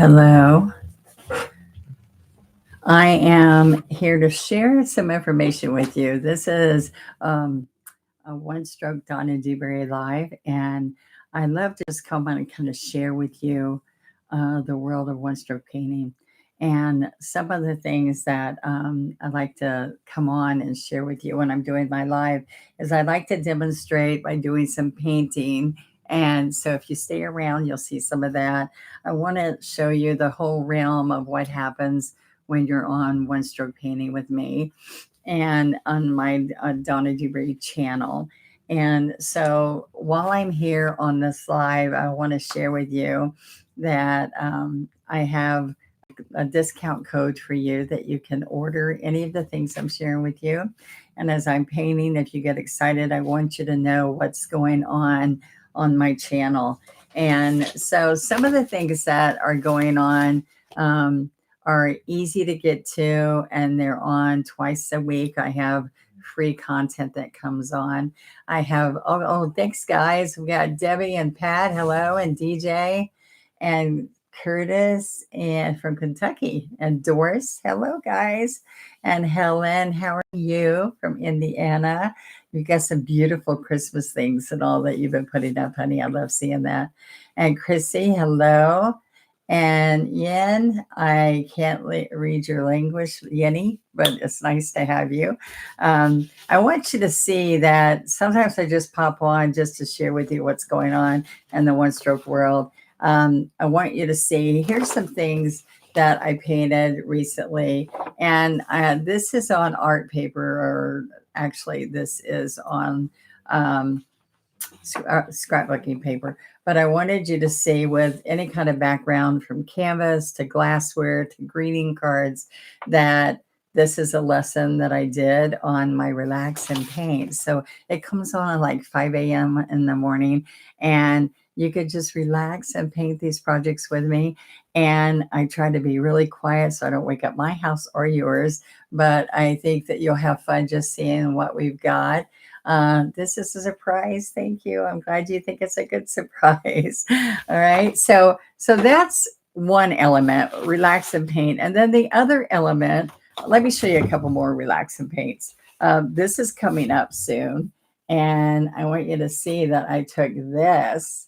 Hello. I am here to share some information with you. This is a One Stroke Donna Dewberry Live, and I love to just come on and kind of share with you the world of one stroke painting. And some of the things that I like to come on and share with you when I'm doing my live is I like to demonstrate by doing some painting. And so if you stay around, you'll see some of that. I want to show you the whole realm of what happens when you're on one stroke painting with me and on my Donna Dewberry channel. And so while I'm here on this live, I want to share with you that I have a discount code for you that you can order any of the things I'm sharing with you. And as I'm painting, if you get excited, I want you to know what's going on my channel. And so some of the things that are going on are easy to get to, and they're on twice a week. I have free content that comes on. I have, thanks, guys. We got Debbie and Pat, hello, and DJ, and Curtis and from Kentucky, and Doris, hello, guys, and Helen, how are you from Indiana? You got some beautiful Christmas things and all that you've been putting up, honey. I love seeing that. And Chrissy, hello. And Yen, I can't read your language, Yenny, but it's nice to have you. I want you to see that sometimes I just pop on just to share with you what's going on in the one stroke world. I want you to see, here's some things that I painted recently. And this is on art paper, or actually, this is on scrapbooking paper. But I wanted you to see, with any kind of background from canvas to glassware to greeting cards, that this is a lesson that I did on my relax and paint. So it comes on at like 5 a.m. in the morning, and you could just relax and paint these projects with me. And I try to be really quiet so I don't wake up my house or yours. But I think that you'll have fun just seeing what we've got. This is a surprise. Thank you. I'm glad you think it's a good surprise. All right. So that's one element, relax and paint. And then the other element, let me show you a couple more relax and paints. This is coming up soon. And I want you to see that I took this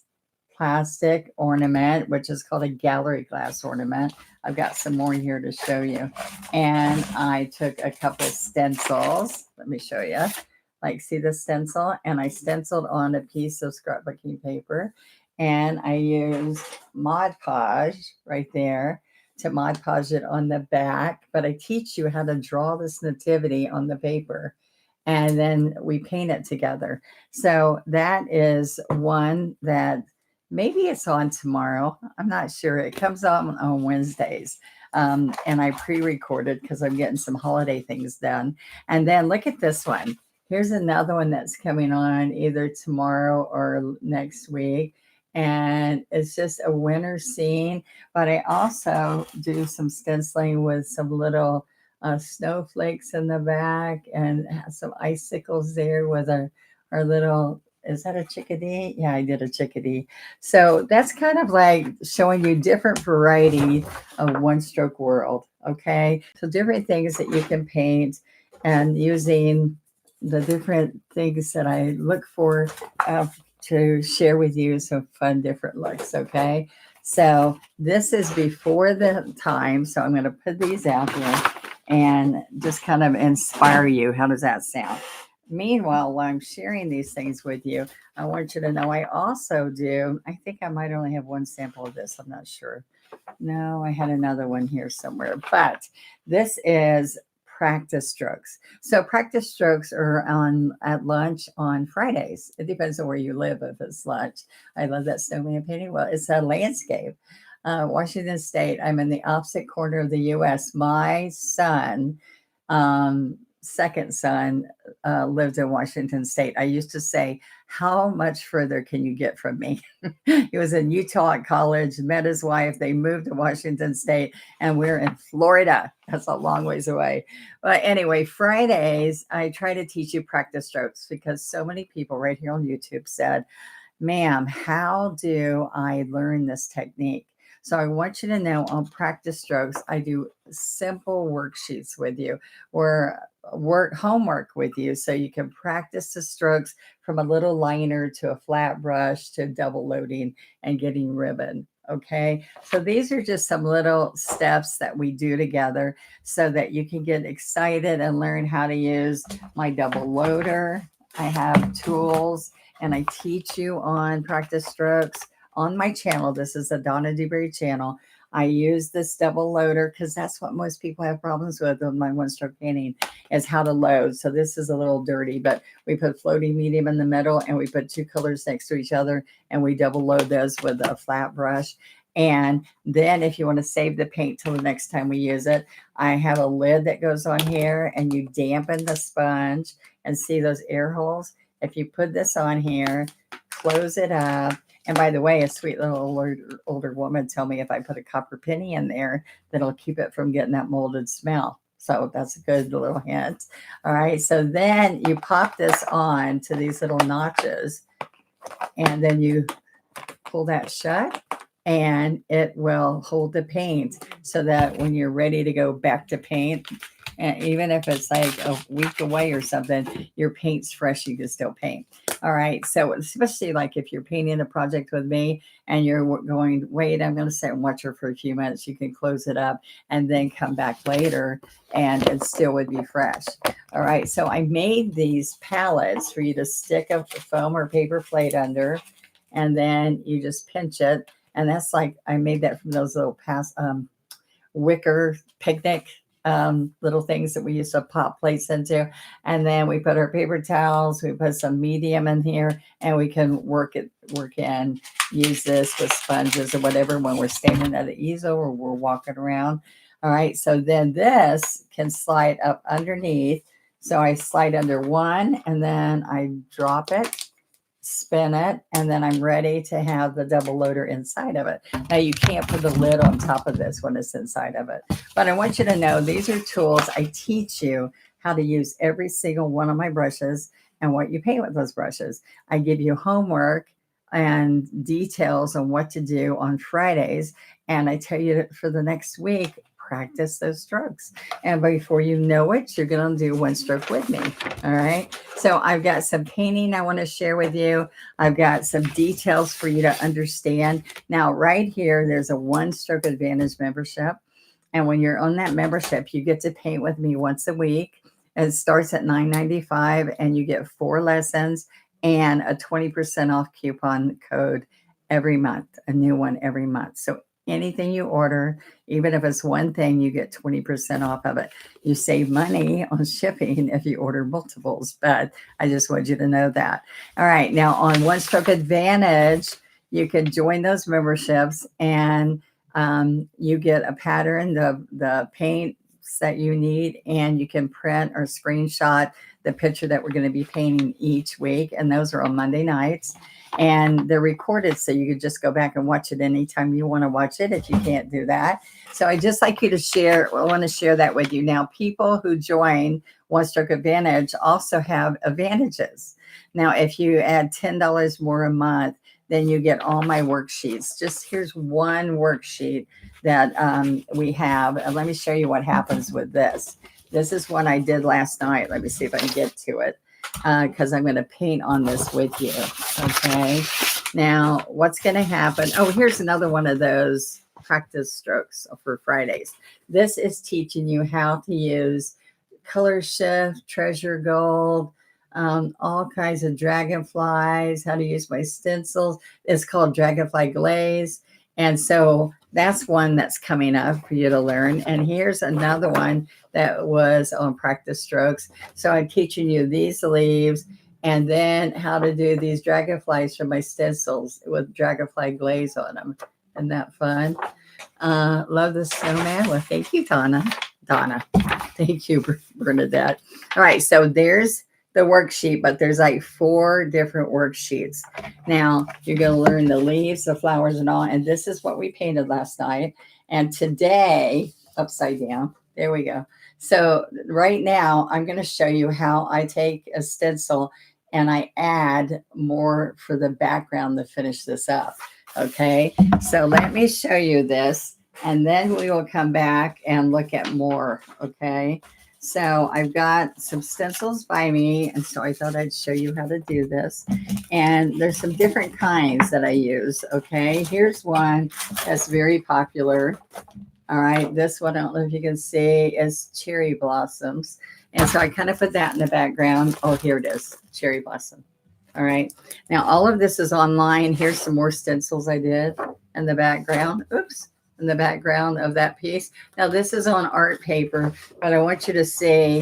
plastic ornament, which is called a gallery glass ornament. I've got some more here to show you. And I took a couple stencils. Let me show you. Like, see the stencil? And I stenciled on a piece of scrapbooking paper. And I used Mod Podge right there to Mod Podge it on the back. But I teach you how to draw this nativity on the paper. And then we paint it together. So that is one that maybe it's on tomorrow. I'm not sure. It comes on Wednesdays. And I pre-recorded because I'm getting some holiday things done. And then look at this one. Here's another one that's coming on either tomorrow or next week. And it's just a winter scene. But I also do some stenciling with some little snowflakes in the back, and have some icicles there with our little, is that a chickadee? Yeah, I did a chickadee. So that's kind of like showing you different variety of one stroke world. Okay. So different things that you can paint, and using the different things that I look for to share with you some fun different looks. Okay. So this is before the time. So I'm going to put these out here and just kind of inspire you. How does that sound? Meanwhile, while I'm sharing these things with you, I want you to know I also do, I think I might only have one sample of this. I'm not sure. No, I had another one here somewhere, but this is practice strokes. So practice strokes are on at lunch on Fridays. It depends on where you live if it's lunch. I love that snowman painting. Well, it's a landscape. Washington State. I'm in the opposite corner of the U.S. My son, second son, lived in Washington State. I used to say, how much further can you get from me? He was in Utah at college, met his wife. They moved to Washington State, and we're in Florida. That's a long ways away. But anyway, Fridays, I try to teach you practice strokes because so many people right here on YouTube said, ma'am, how do I learn this technique? So I want you to know on practice strokes, I do simple worksheets with you or work homework with you so you can practice the strokes from a little liner to a flat brush to double loading and getting ribbon. Okay, so these are just some little steps that we do together so that you can get excited and learn how to use my double loader. I have tools and I teach you on practice strokes on my channel. This is a Donna Dewberry channel. I use this double loader because that's what most people have problems with my one stroke painting is how to load. So this is a little dirty, but we put floating medium in the middle and we put two colors next to each other and we double load those with a flat brush. And then if you want to save the paint till the next time we use it, I have a lid that goes on here and you dampen the sponge and see those air holes. If you put this on here, close it up. And by the way, a sweet little older woman told me if I put a copper penny in there, that'll keep it from getting that molded smell. So that's a good little hint. All right. So then you pop this on to these little notches and then you pull that shut and it will hold the paint so that when you're ready to go back to paint, and even if it's like a week away or something, your paint's fresh, you can still paint. All right. So especially like if you're painting a project with me and you're going, wait, I'm going to sit and watch her for a few minutes, you can close it up and then come back later and it still would be fresh. All right. So I made these palettes for you to stick a foam or paper plate under, and then you just pinch it. And that's like, I made that from those little wicker picnic little things that we used to pop plates into. And then we put our paper towels, we put some medium in here, and we can work in, use this with sponges or whatever when we're standing at the easel or we're walking around. All right, so then this can slide up underneath. So I slide under one and then I drop it, spin it, and then I'm ready to have the double loader inside of it. Now you can't put the lid on top of this when it's inside of it. But I want you to know these are tools. I teach you how to use every single one of my brushes and what you paint with those brushes. I give you homework and details on what to do on Fridays. And I tell you for the next week, practice those strokes. And before you know it, you're going to do one stroke with me. All right. So I've got some painting I want to share with you. I've got some details for you to understand. Now, right here, there's a One Stroke Advantage membership. And when you're on that membership, you get to paint with me once a week. It starts at $9.95 and you get 4 lessons and a 20% off coupon code every month, a new one every month. So anything you order, even if it's one thing, you get 20% off of it. You save money on shipping if you order multiples, but I just want you to know that. All right. Now on One Stroke Advantage, you can join those memberships and you get a pattern, the paints that you need, and you can print or screenshot the picture that we're going to be painting each week. And those are on Monday nights. And they're recorded, so you could just go back and watch it anytime you want to watch it if you can't do that. So I just like you to share, I want to share that with you. Now, people who join One Stroke Advantage also have advantages. Now, if you add $10 more a month, then you get all my worksheets. Just here's one worksheet that we have. And let me show you what happens with this. This is one I did last night. Let me see if I can get to it because I'm going to paint on this with you. Okay. Now, what's going to happen? Oh, here's another one of those practice strokes for Fridays. This is teaching you how to use color shift, treasure gold, all kinds of dragonflies, how to use my stencils. It's called Dragonfly Glaze. And so that's one that's coming up for you to learn. And here's another one that was on practice strokes. So I'm teaching you these leaves and then how to do these dragonflies from my stencils with dragonfly glaze on them. Isn't that fun? Love the snowman. Well, thank you, Donna. Thank you, Bernadette. All right, so there's the worksheet, but there's like 4 different worksheets. Now you're going to learn the leaves, the flowers, and all. And this is what we painted last night. And today, upside down, there we go. So right now, I'm going to show you how I take a stencil and I add more for the background to finish this up. Okay, so let me show you this, and then we will come back and look at more. Okay, so I've got some stencils by me, and so I thought I'd show you how to do this. And there's some different kinds that I use. Okay, here's one that's very popular. All right, this one, I don't know if you can see, is cherry blossoms. And so I kind of put that in the background. Oh, here it is, cherry blossom. All right, now all of this is online. Here's some more stencils I did in the background. Oops, in the background of that piece. Now this is on art paper, but I want you to see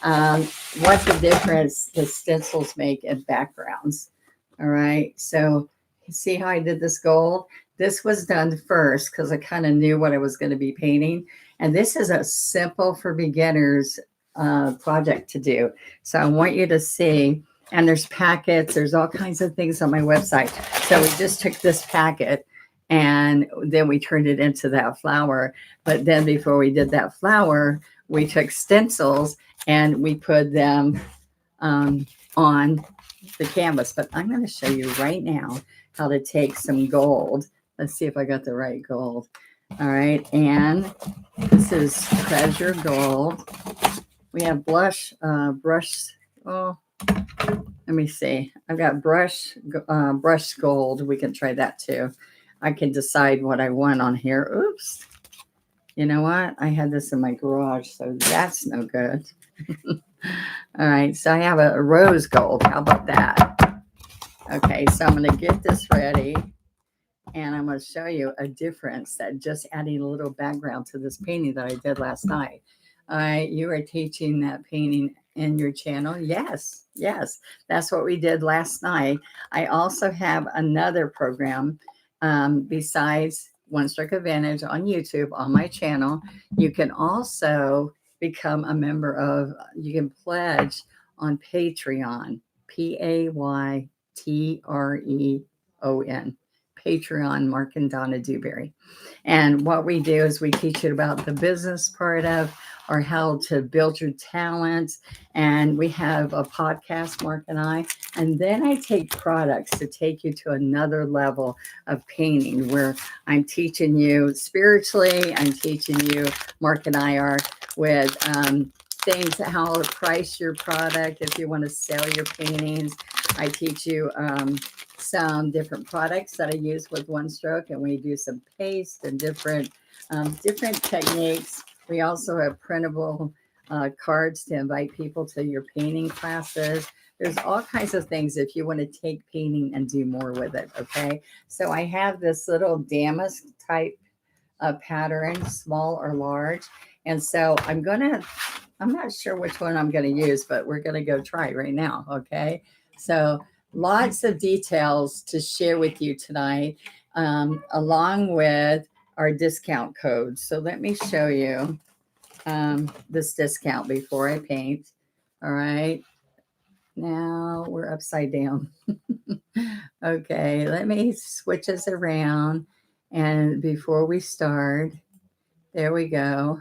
what the difference the stencils make in backgrounds. All right, so see how I did this gold? This was done first because I kind of knew what I was going to be painting. And this is a simple for beginners project to do. So I want you to see, and there's packets, there's all kinds of things on my website. So we just took this packet and then we turned it into that flower. But then before we did that flower, we took stencils and we put them on the canvas. But I'm going to show you right now how to take some gold. Let's see if I got the right gold. All right, and this is treasure gold. We have brush. Oh, let me see. I've got brush gold. We can try that too. I can decide what I want on here. Oops. You know what? I had this in my garage, so that's no good. All right, so I have a rose gold. How about that? Okay, so I'm going to get this ready. And I'm going to show you a difference that just adding a little background to this painting that I did last night. You are teaching that painting in your channel? Yes, yes. That's what we did last night. I also have another program besides One Stroke Advantage on YouTube on my channel. You can also become a member of, you can pledge on Patreon, Paytreon. Patreon, Mark and Donna Dewberry. And what we do is we teach you about the business part of, or how to build your talents. And we have a podcast, Mark and I. And then I take products to take you to another level of painting where I'm teaching you spiritually. I'm teaching you, Mark and I are, with things, how to price your product if you want to sell your paintings. I teach you some different products that I use with One Stroke, and we do some paste and different techniques. We also have printable cards to invite people to your painting classes. There's all kinds of things if you want to take painting and do more with it. Okay, so I have this little damask type pattern, small or large, and so I'm not sure which one I'm going to use, but we're going to go try right now. Okay, so lots of details to share with you tonight, along with our discount code. So let me show you this discount before I paint. All right. Now we're upside down. Okay, let me switch this around. And before we start, there we go.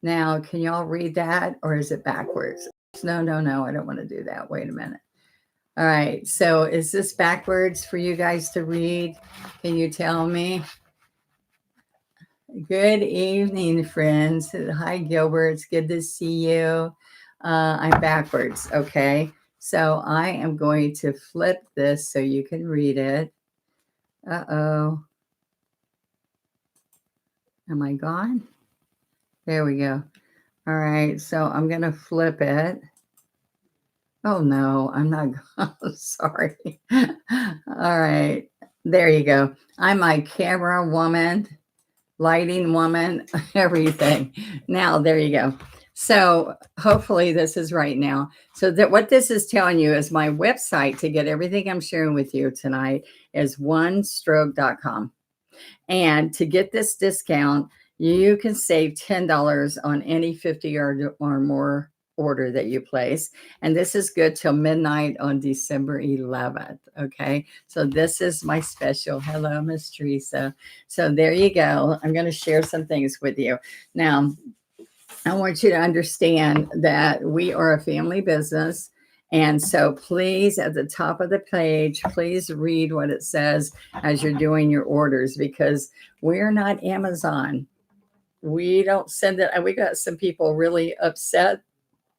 Now, can y'all read that, or is it backwards? No, I don't want to do that. Wait a minute. All right, so is this backwards for you guys to read? Can you tell me? Good evening, friends. Hi, Gilbert. It's good to see you. I'm backwards, okay? So I am going to flip this so you can read it. Uh-oh. Am I gone? There we go. All right, so I'm going to flip it. Oh, no, I'm not. Sorry. All right. There you go. I'm my camera woman, lighting woman, everything. Now, there you go. So hopefully this is right now. So that what this is telling you is my website to get everything I'm sharing with you tonight is onestroke.com. And to get this discount, you can save $10 on any 50 or more order that you place. And this is good till midnight on December 11th. Okay. So this is my special. Hello, Miss Teresa. So there you go. I'm going to share some things with you. Now, I want you to understand that we are a family business. And so please, at the top of the page, please read what it says as you're doing your orders, because we're not Amazon. We don't send it. We got some people really upset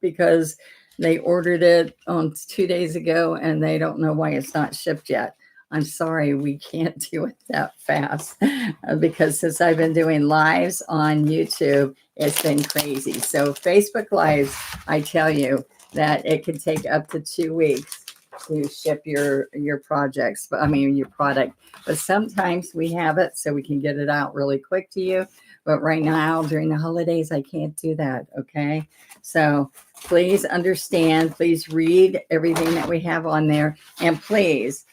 because they ordered it on 2 days ago and they don't know why it's not shipped yet. I'm sorry, we can't do it that fast because since I've been doing lives on YouTube, it's been crazy. So Facebook Lives, I tell you that it can take up to 2 weeks to ship your projects. But I mean your product. But sometimes we have it so we can get it out really quick to you. But right now during the holidays, I can't do that. Okay, so please understand. Please read everything that we have on there, and please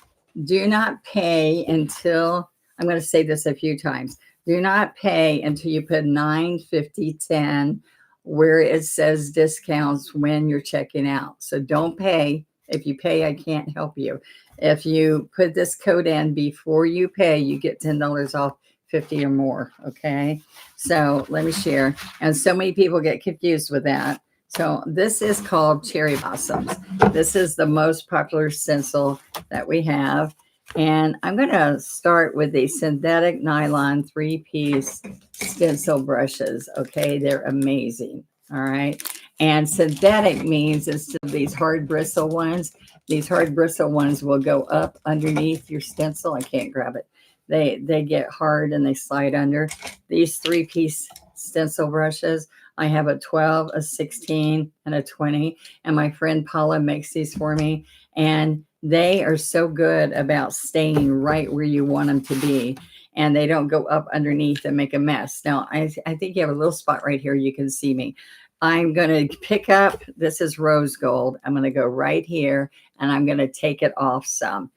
do not pay until, I'm going to say this a few times, do not pay until you put 95010 where it says discounts when you're checking out. So don't pay. If you pay, I can't help you. If you put this code in before you pay, you get $10 off 50 or more. Okay, so let me share. And so many people get confused with that. So this is called Cherry Blossoms. This is the most popular stencil that we have. And I'm going to start with the synthetic nylon 3-piece stencil brushes. Okay, they're amazing. All right. And synthetic means instead of these hard bristle ones, these hard bristle ones will go up underneath your stencil. I can't grab it. They get hard and they slide under. These 3-piece stencil brushes, I have a 12, a 16, and a 20. And my friend Paula makes these for me. And they are so good about staying right where you want them to be. And they don't go up underneath and make a mess. Now, I think you have a little spot right here. You can see me. I'm going to pick up, this is rose gold. I'm going to go right here and I'm going to take it off some.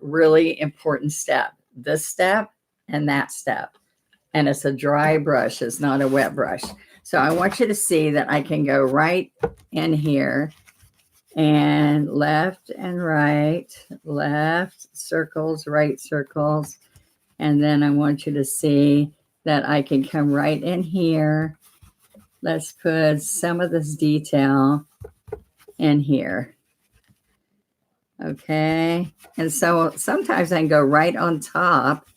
Really important step. This step and that step. And it's a dry brush. It's not a wet brush. So I want you to see that I can go right in here and left and right, left circles, right circles. And then I want you to see that I can come right in here. Let's put some of this detail in here. Okay. And so sometimes I can go right on top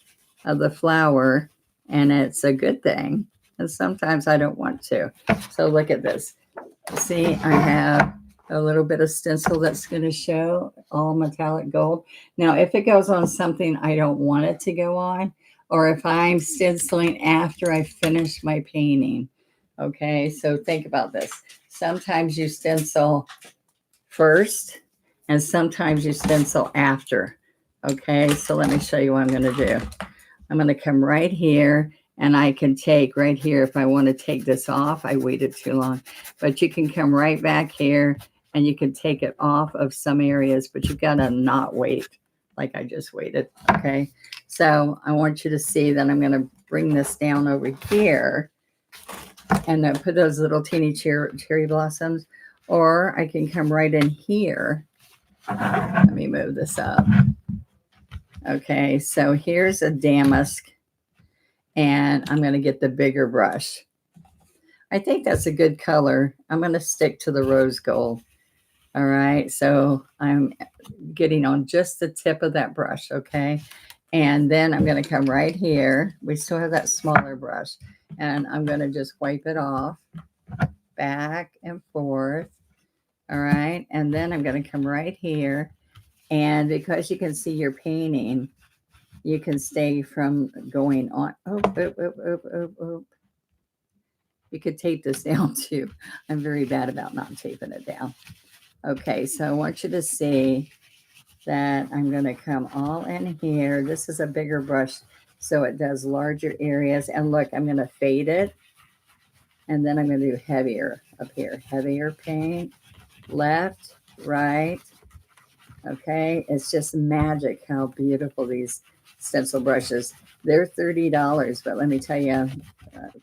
of the flower and it's a good thing. And sometimes I don't want to. So look at this. See, I have a little bit of stencil that's going to show all metallic gold. Now, if it goes on something I don't want it to go on, or if I'm stenciling after I finish my painting. Okay, so think about this. Sometimes you stencil first and sometimes you stencil after. Okay, so let me show you what I'm going to do. I'm going to come right here and I can take right here. If I want to take this off, I waited too long, but you can come right back here and you can take it off of some areas, but you've got to not wait like I just waited. Okay, so I want you to see that I'm going to bring this down over here and then put those little teeny cherry blossoms, or I can come right in here. Let me move this up. Okay, so here's a damask, and I'm going to get the bigger brush. I think that's a good color. I'm going to stick to the rose gold. All right, so I'm getting on just the tip of that brush, okay? And then I'm going to come right here. We still have that smaller brush. And I'm going to just wipe it off, back and forth. All right, and then I'm going to come right here. And because you can see your painting, you can stay from going on. Oh. You could tape this down too. I'm very bad about not taping it down. Okay, so I want you to see that I'm going to come all in here. This is a bigger brush, so it does larger areas. And look, I'm going to fade it. And then I'm going to do heavier up here. Heavier paint, left, right. Okay, it's just magic how beautiful these stencil brushes. They're $30, but let me tell you,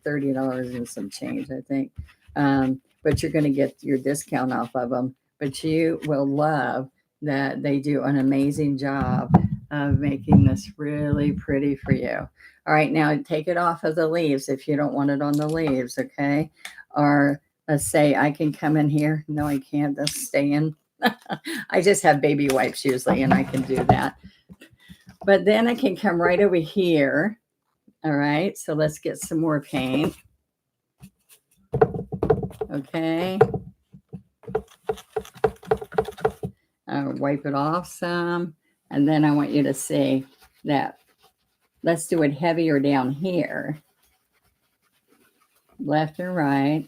$30 and some change, I think. But you're going to get your discount off of them. But you will love that they do an amazing job of making this really pretty for you. All right, now take it off of the leaves if you don't want it on the leaves, okay? Or let's say I can come in here. No, I can't. That's staying. I just have baby wipes usually, and I can do that. But then I can come right over here. All right, so let's get some more paint. Okay. Wipe it off some. And then I want you to see that. Let's do it heavier down here. Left and right.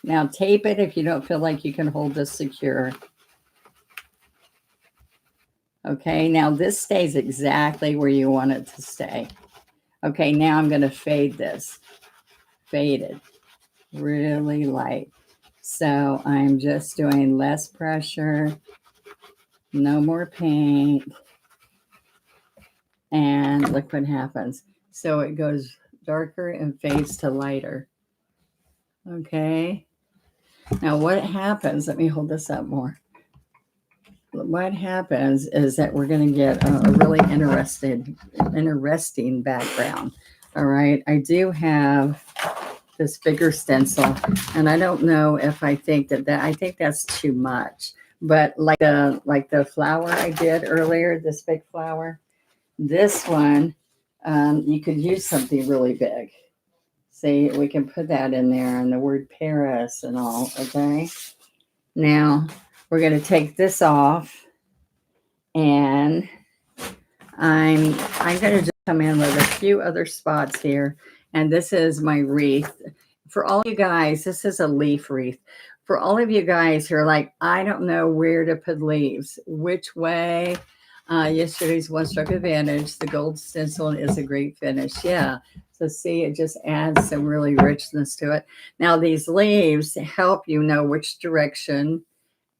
Now tape it if you don't feel like you can hold this secure. Okay, now this stays exactly where you want it to stay. Okay, now I'm going to fade this. Fade it really light. So I'm just doing less pressure, no more paint. And look what happens. So it goes darker and fades to lighter. Okay. Now what happens, let me hold this up more. What happens is that we're going to get a really interesting background. All right. I do have this bigger stencil, and I don't know if I think I think that's too much. But like the flower I did earlier, this big flower, this one, you could use something really big. See, we can put that in there, and the word Paris and all. Okay. Now we're going to take this off, and I'm going to just come in with a few other spots here. And this is my wreath. For all you guys, this is a leaf wreath. For all of you guys who are like, I don't know where to put leaves, which way. Yesterday's One Stroke Advantage, the gold stencil is a great finish. Yeah. So see, it just adds some really richness to it. Now these leaves help you know which direction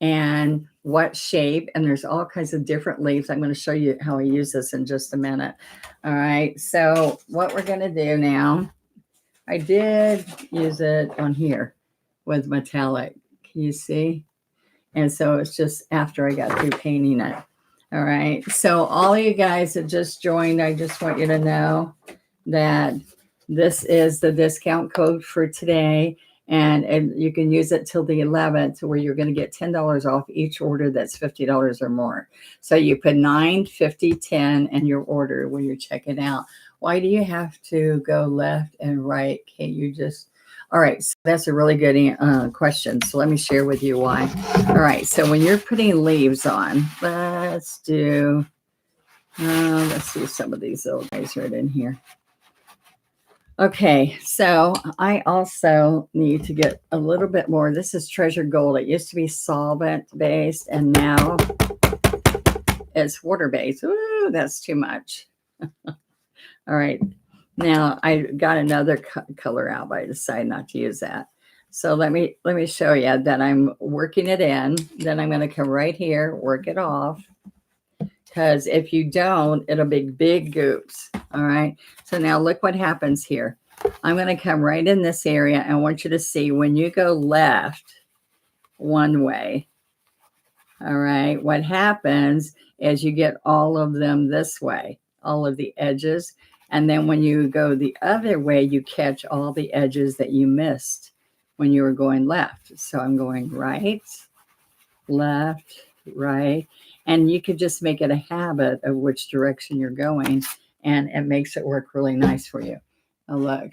and what shape, and there's all kinds of different leaves. I'm going to show you how I use this in just a minute. All right, so what we're going to do now, I did use it on here with metallic. Can you see? And so it's just after I got through painting it. All right, so all of you guys that just joined, I just want you to know that this is the discount code for today. And you can use it till the 11th, where you're going to get $10 off each order that's $50 or more. So you put 9, 50, 10 in your order when you're checking out. Why do you have to go left and right? Can't you just? All right, so that's a really good question. So let me share with you why. All right, so when you're putting leaves on, let's do some of these little guys right in here. Okay, so I also need to get a little bit more. This is Treasure Gold. It used to be solvent-based, and now it's water-based. Ooh, that's too much. All right, now I got another color out, but I decided not to use that. So let me show you that I'm working it in. Then I'm going to come right here, work it off. Because if you don't, it'll be big goops. All right. So now look what happens here. I'm going to come right in this area. And I want you to see when you go left one way. All right. What happens is you get all of them this way, all of the edges. And then when you go the other way, you catch all the edges that you missed when you were going left. So I'm going right, left, right. And you could just make it a habit of which direction you're going, and it makes it work really nice for you. Oh, look.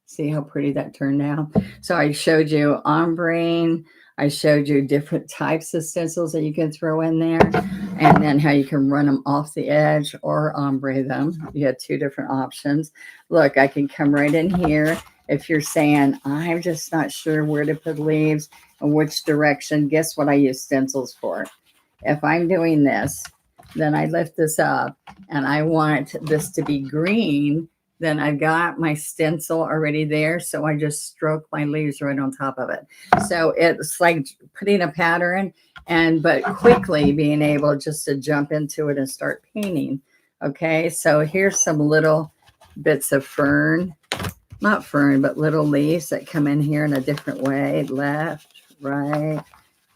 See how pretty that turned out? So I showed you ombre. I showed you different types of stencils that you can throw in there, and then how you can run them off the edge or ombre them. You have 2 different options. Look, I can come right in here. If you're saying, I'm just not sure where to put leaves and which direction, guess what I use stencils for? If I'm doing this, then I lift this up and I want this to be green, then I've got my stencil already there. So I just stroke my leaves right on top of it. So it's like putting a pattern, but quickly being able just to jump into it and start painting. Okay, so here's some little bits of fern, not fern, but little leaves that come in here in a different way. Left, right,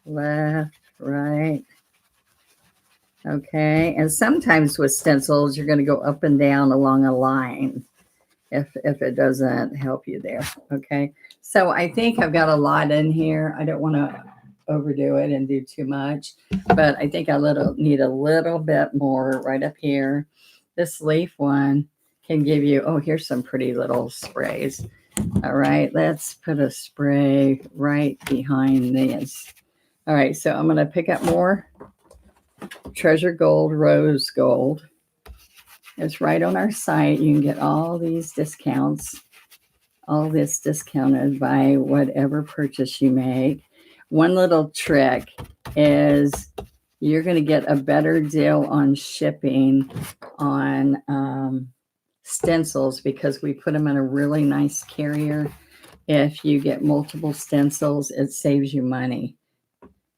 left, right. Okay, and sometimes with stencils, you're going to go up and down along a line if it doesn't help you there. Okay, so I think I've got a lot in here. I don't want to overdo it and do too much, but I think I need a little bit more right up here. This leaf one can give you, oh, here's some pretty little sprays. All right, let's put a spray right behind this. All right, so I'm going to pick up more Treasure Gold, Rose Gold. It's right on our site. You can get all these discounts, all this discounted by whatever purchase you make. One little trick is you're going to get a better deal on shipping on stencils because we put them in a really nice carrier. If you get multiple stencils, it saves you money.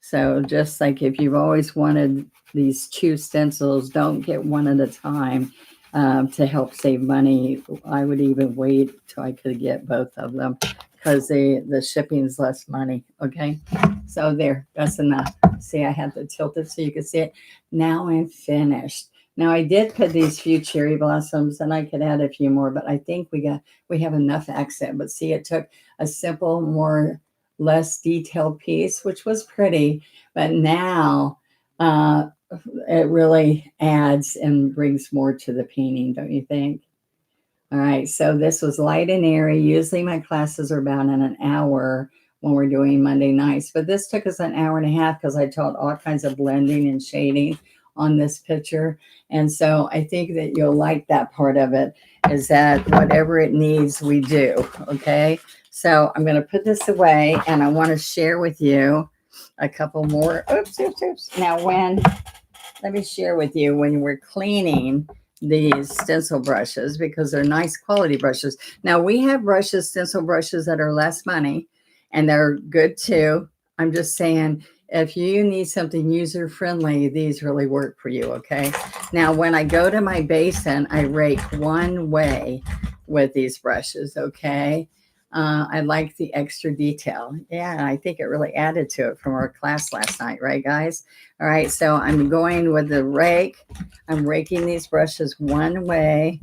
So just like if you've always wanted these 2 stencils, don't get one at a time to help save money. I would even wait till I could get both of them because the shipping is less money. Okay, so there, that's enough. See, I had to tilt it so you could see it. Now I'm finished. Now I did put these few cherry blossoms, and I could add a few more, but I think we have enough accent. But see, it took a simple, less detailed piece, which was pretty, but now it really adds and brings more to the painting, don't you think? All right, so this was light and airy. Usually my classes are about in an hour when we're doing Monday nights, but this took us an hour and a half because I taught all kinds of blending and shading on this picture. And so I think that you'll like that part of it, is that whatever it needs, we do, okay? So I'm going to put this away, and I want to share with you a couple more. Oops. Now, let me share with you when we're cleaning these stencil brushes, because they're nice quality brushes. Now, we have stencil brushes that are less money, and they're good too. I'm just saying, if you need something user-friendly, these really work for you, okay? Now, when I go to my basin, I rake one way with these brushes, okay? I like the extra detail. Yeah, I think it really added to it from our class last night, right, guys? All right, so I'm going with the rake. I'm raking these brushes one way.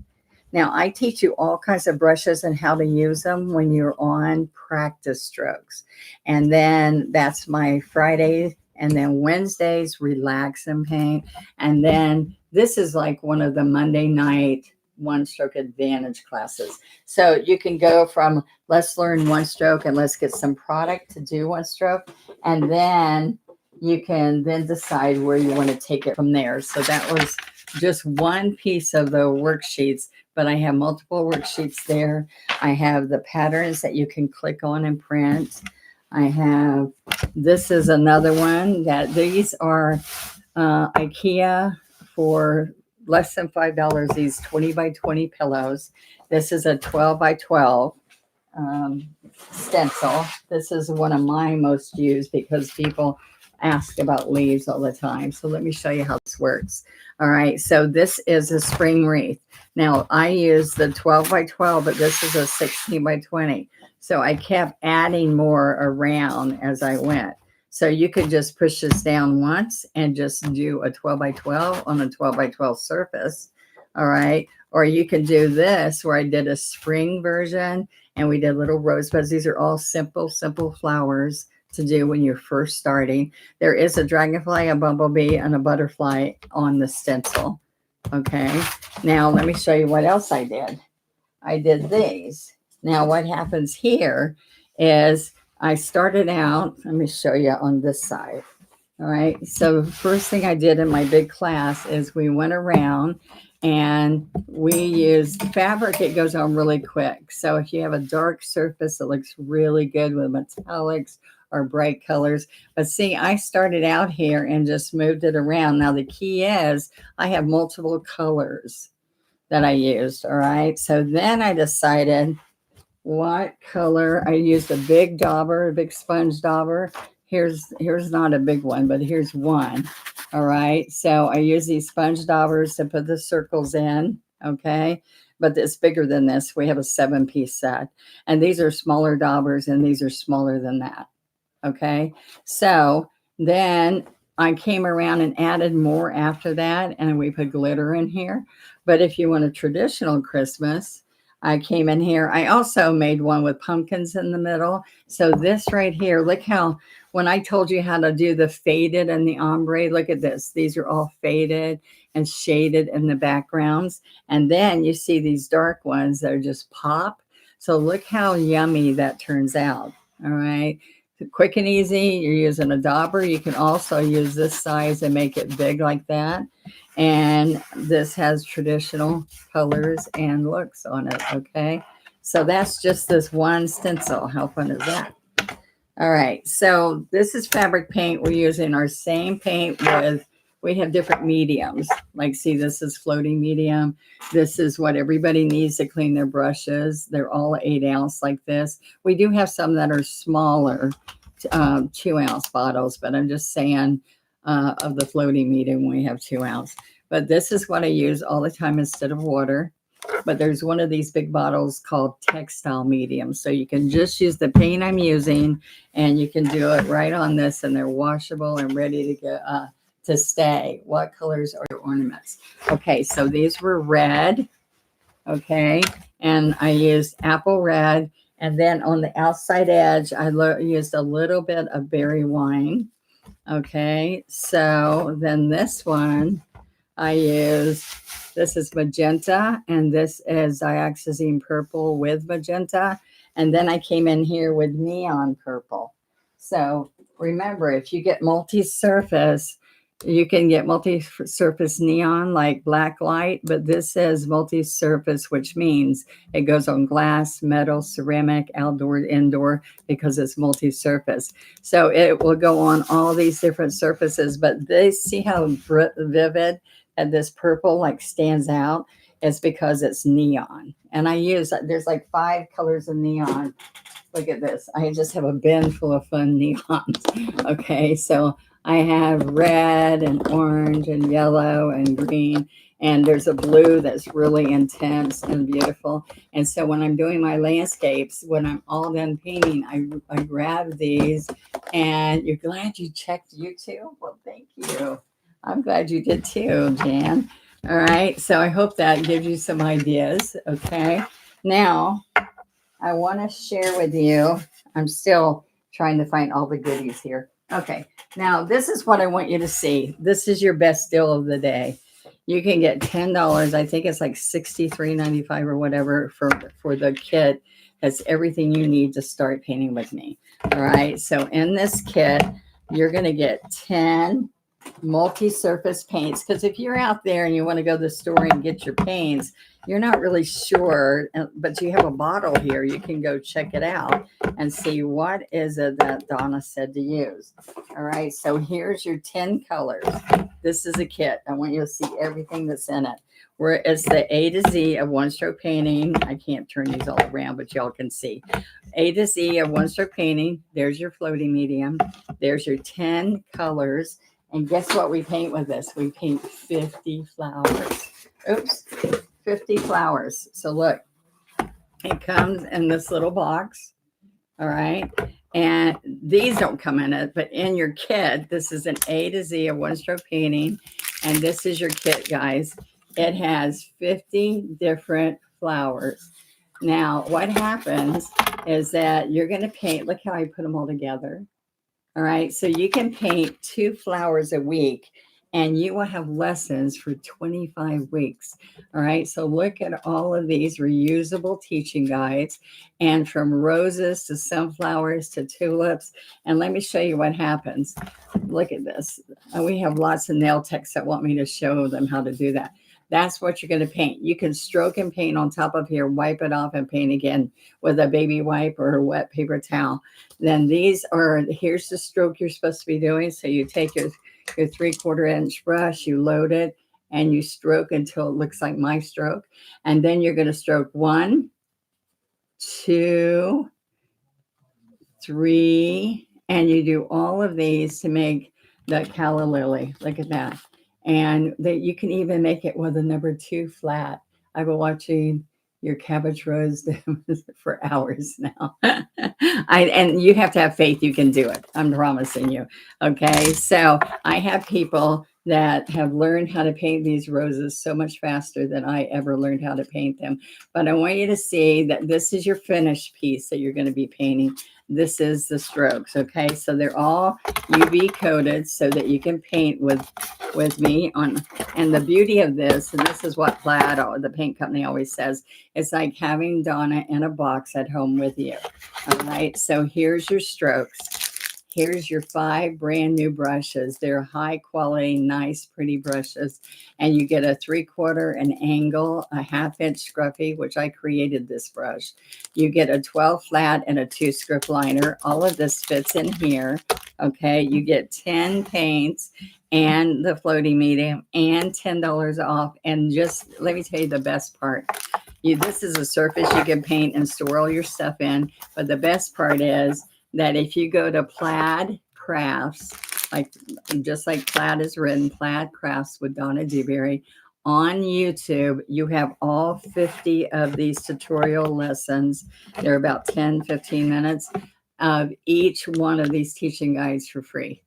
Now, I teach you all kinds of brushes and how to use them when you're on practice strokes. And then that's my Friday. And then Wednesdays, relax and paint. And then this is like one of the Monday night one stroke advantage classes. So you can go from let's learn one stroke and let's get some product to do one stroke. And then you can then decide where you want to take it from there. So that was just one piece of the worksheets, but I have multiple worksheets there. I have the patterns that you can click on and print. This is another one that these are IKEA for less than $5, these 20 by 20 pillows. This is a 12 by 12 stencil. This is one of my most used because people ask about leaves all the time. So let me show you how this works. All right, so this is a spring wreath. Now I use the 12 by 12, but this is a 16 by 20. So I kept adding more around as I went. So you could just push this down once and just do a 12 by 12 on a 12 by 12 surface. All right. Or you can do this where I did a spring version and we did little rosebuds. These are all simple flowers to do when you're first starting. There is a dragonfly, a bumblebee, and a butterfly on the stencil. Okay. Now let me show you what else I did. I did these. Now what happens here is I started out, let me show you on this side. All right. So the first thing I did in my big class is we went around and we used fabric. It goes on really quick. So if you have a dark surface, it looks really good with metallics or bright colors. But see, I started out here and just moved it around. Now the key is I have multiple colors that I used. All right. So then I decided what color. I used a big dauber, a big sponge dauber. Here's not a big one, but here's one. All right. So I use these sponge daubers to put the circles in. Okay. But it's bigger than this. We have a 7-piece set. And these are smaller daubers and these are smaller than that. Okay. So then I came around and added more after that. And we put glitter in here. But if you want a traditional Christmas, I came in here. I also made one with pumpkins in the middle. So this right here, look how, when I told you how to do the faded and the ombre, look at this. These are all faded and shaded in the backgrounds. And then you see these dark ones that are just pop. So look how yummy that turns out. All right. Quick and easy. You're using a dauber. You can also use this size and make it big like that. And this has traditional colors and looks on it. Okay. So that's just this one stencil. How fun is that? All right. So this is fabric paint. We're using our same paint with, we have different mediums. Like, see, this is floating medium. This is what everybody needs to clean their brushes. They're all 8 ounce like this. We do have some that are smaller, 2 ounce bottles, but I'm just saying of the floating medium, we have 2 ounce. But this is what I use all the time instead of water. But there's one of these big bottles called textile medium. So you can just use the paint I'm using and you can do it right on this, and they're washable and ready to go to stay. What colors are your ornaments? Okay, so these were red. Okay, and I used apple red. And then on the outside edge, I used a little bit of berry wine. Okay, so then this one, I use, this is magenta, and this is dioxazine purple with magenta. And then I came in here with neon purple. So remember, if you get multi-surface, you can get multi-surface neon like black light, but this says multi-surface, which means it goes on glass, metal, ceramic, outdoor, indoor, because it's multi-surface. So it will go on all these different surfaces, but they see how vivid and this purple like stands out. It's because it's neon. And I use, there's like 5 colors of neon. Look at this. I just have a bin full of fun neons. Okay, so I have red and orange and yellow and green, and there's a blue that's really intense and beautiful. And so when I'm doing my landscapes, when I'm all done painting, I grab these. And you're glad you checked YouTube? Well, thank you. I'm glad you did too, Jan. All right, so I hope that gives you some ideas. Okay, now I want to share with you, I'm still trying to find all the goodies here. Okay, now this is what I want you to see. This is your best deal of the day. You can get $10. I think it's like $63.95 or whatever for the kit. That's everything you need to start painting with me. All right, so in this kit, you're going to get 10 multi-surface paints, because if you're out there and you want to go to the store and get your paints, you're not really sure, but you have a bottle here. You can go check it out and see what is it that Donna said to use. All right, so here's your 10 colors. This is a kit. I want you to see everything that's in it. Where it's the A to Z of one-stroke painting. I can't turn these all around, but y'all can see. A to Z of one-stroke painting. There's your floating medium. There's your 10 colors. And guess what we paint with this? We paint 50 flowers. Oops, 50 flowers. So look, it comes in this little box. All right. And these don't come in it, but in your kit, this is an A to Z of one-stroke painting. And this is your kit, guys. It has 50 different flowers. Now, what happens is that you're going to paint, look how I put them all together. All right, so you can paint 2 flowers a week, and you will have lessons for 25 weeks. All right, so look at all of these reusable teaching guides, and from roses to sunflowers to tulips. And let me show you what happens. Look at this. We have lots of nail techs that want me to show them how to do that. That's what you're going to paint. You can stroke and paint on top of here, wipe it off and paint again with a baby wipe or a wet paper towel. Then these are, here's the stroke you're supposed to be doing. So you take your 3/4 inch brush, you load it, and you stroke until it looks like my stroke. And then you're going to stroke 1, 2, 3, and you do all of these to make the calla lily. Look at that. And that you can even make it with a number 2 flat. I've been watching your cabbage rose for hours now. And you have to have faith you can do it. I'm promising you. Okay. So I have people that have learned how to paint these roses so much faster than I ever learned how to paint them. But I want you to see that this is your finished piece that you're going to be painting. This is the strokes, okay? So they're all UV coated so that you can paint with me on. And the beauty of this, and this is what Plaid, or the paint company, always says, it's like having Donna in a box at home with you. All right, so here's your strokes. Here's your 5 brand new brushes. They're high quality, nice, pretty brushes. And you get a 3/4, an angle, a 1/2 inch scruffy, which I created this brush. You get a 12 flat and a 2 script liner. All of this fits in here. Okay, you get 10 paints and the floating medium and $10 off. And just let me tell you the best part. This is a surface you can paint and store all your stuff in. But the best part is that if you go to Plaid Crafts, just like Plaid is written, Plaid Crafts with Donna Dewberry, on YouTube, you have all 50 of these tutorial lessons. They're about 10, 15 minutes of each one of these teaching guides for free.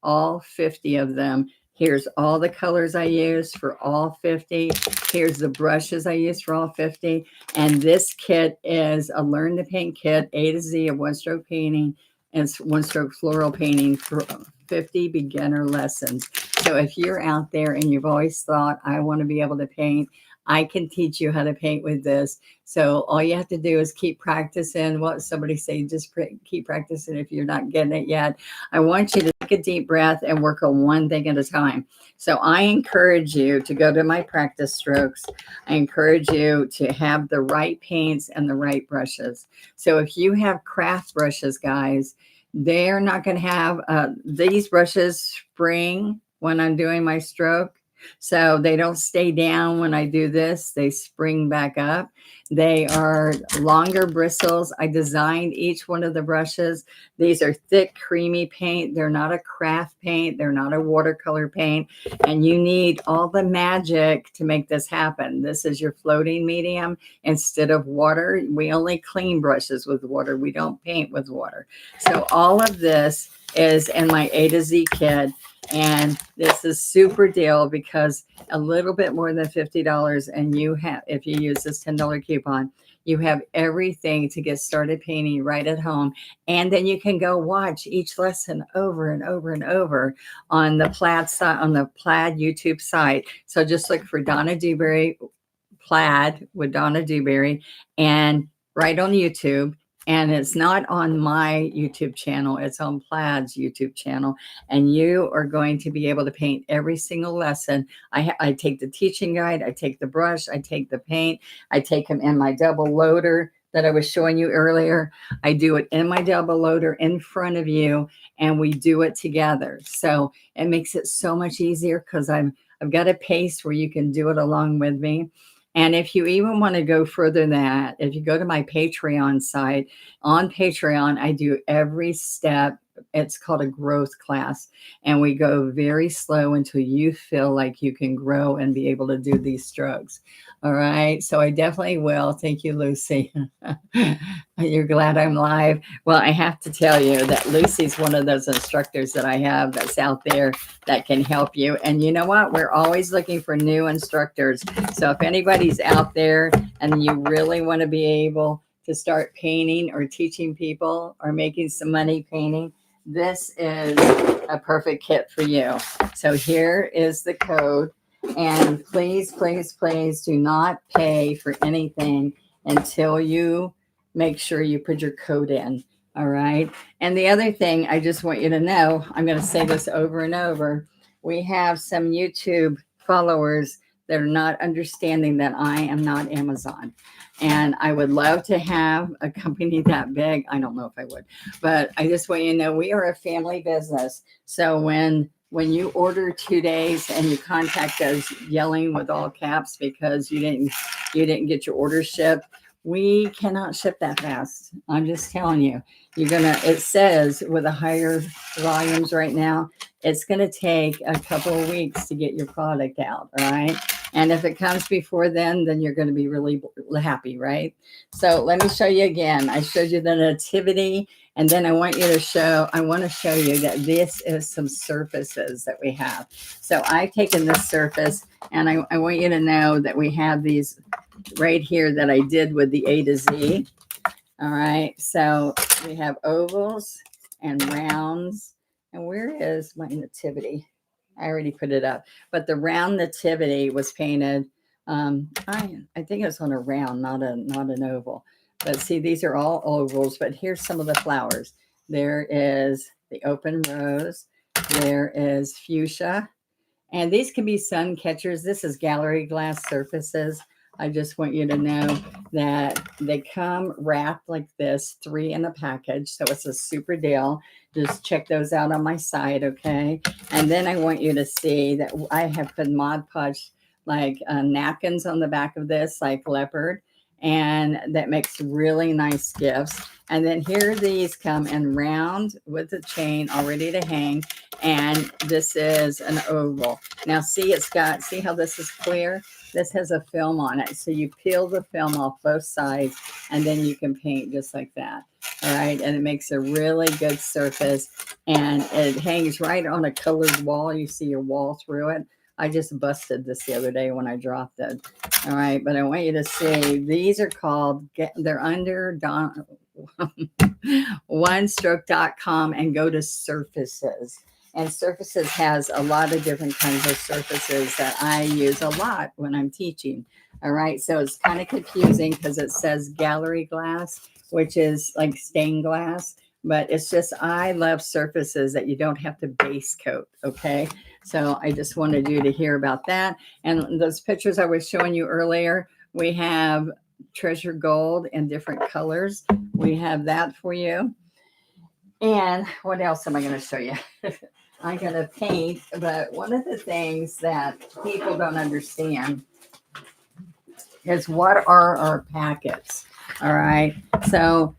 All 50 of them. Here's all the colors I use for all 50. Here's the brushes I use for all 50. And this kit is a Learn to Paint kit, A to Z of one-stroke painting and one-stroke floral painting for 50 beginner lessons. So if you're out there and you've always thought, I want to be able to paint, I can teach you how to paint with this. So all you have to do is keep practicing. What somebody say, just keep practicing if you're not getting it yet. I want you to take a deep breath and work on one thing at a time. So I encourage you to go to my practice strokes. I encourage you to have the right paints and the right brushes. So if you have craft brushes, guys, they're not going to have these brushes spring when I'm doing my stroke. So they don't stay down when I do this. They spring back up. They are longer bristles. I designed each one of the brushes. These are thick, creamy paint. They're not a craft paint. They're not a watercolor paint. And you need all the magic to make this happen. This is your floating medium instead of water. We only clean brushes with water. We don't paint with water. So all of this is in my A to Z kit. And this is super deal because a little bit more than $50, and you have, if you use this $10 coupon, you have everything to get started painting right at home. And then you can go watch each lesson over and over and over on the Plaid site, on the Plaid YouTube site. So just look for Donna Dewberry, Plaid with Donna Dewberry, and right on YouTube. And it's not on my YouTube channel. It's on Plaid's YouTube channel. And you are going to be able to paint every single lesson. I take the teaching guide. I take the brush. I take the paint. I take them in my double loader that I was showing you earlier. I do it in my double loader in front of you, and we do it together. So it makes it so much easier because I've got a pace where you can do it along with me. And if you even want to go further than that, if you go to my Patreon site, on Patreon, I do every step. It's called a growth class. And we go very slow until you feel like you can grow and be able to do these strokes. All right. So I definitely will. Thank you, Lucy. You're glad I'm live. Well, I have to tell you that Lucy's one of those instructors that I have that's out there that can help you. And you know what? We're always looking for new instructors. So if anybody's out there and you really want to be able to start painting or teaching people or making some money painting, this is a perfect kit for you. So here is the code. And please, please, please do not pay for anything until you make sure you put your code in. All right. And the other thing I just want you to know, I'm going to say this over and over. We have some YouTube followers that are not understanding that I am not Amazon. And I would love to have a company that big. I don't know if I would, but I just want you to know we are a family business. So when you order 2 days and you contact us yelling with all caps because you didn't get your order shipped, we cannot ship that fast. I'm just telling you. It says with the higher volumes right now, it's going to take a couple of weeks to get your product out. All right. And if it comes before then you're going to be really happy, right? So let me show you again. I showed you the nativity, and then I want to show you that this is some surfaces that we have. So I've taken this surface, and I want you to know that we have these right here that I did with the A to Z. All right. So we have ovals and rounds. And where is my nativity? I already put it up, but the round nativity was painted. I think it was on a round, not an oval. But see, these are all ovals. But here's some of the flowers. There is the open rose. There is fuchsia, and these can be sun catchers. This is gallery glass surfaces. I just want you to know that they come wrapped like this, 3 in a package. So it's a super deal. Just check those out on my site, okay? And then I want you to see that I have put Mod Podge like napkins on the back of this, like leopard. And that makes really nice gifts. And then here these come in round with the chain all ready to hang. And this is an oval. Now see how this is clear? This has a film on it. So you peel the film off both sides, and then you can paint just like that. All right. And it makes a really good surface, and it hangs right on a colored wall. You see your wall through it. I just busted this the other day when I dropped it. All right. But I want you to see, these are called, they're under onestroke.com, and go to surfaces. And surfaces has a lot of different kinds of surfaces that I use a lot when I'm teaching. All right. So it's kind of confusing because it says gallery glass, which is like stained glass. But it's just, I love surfaces that you don't have to base coat. Okay. So I just wanted you to hear about that. And those pictures I was showing you earlier, we have treasure gold in different colors. We have that for you. And what else am I going to show you? I'm going to paint, but one of the things that people don't understand is what are our packets. All right. So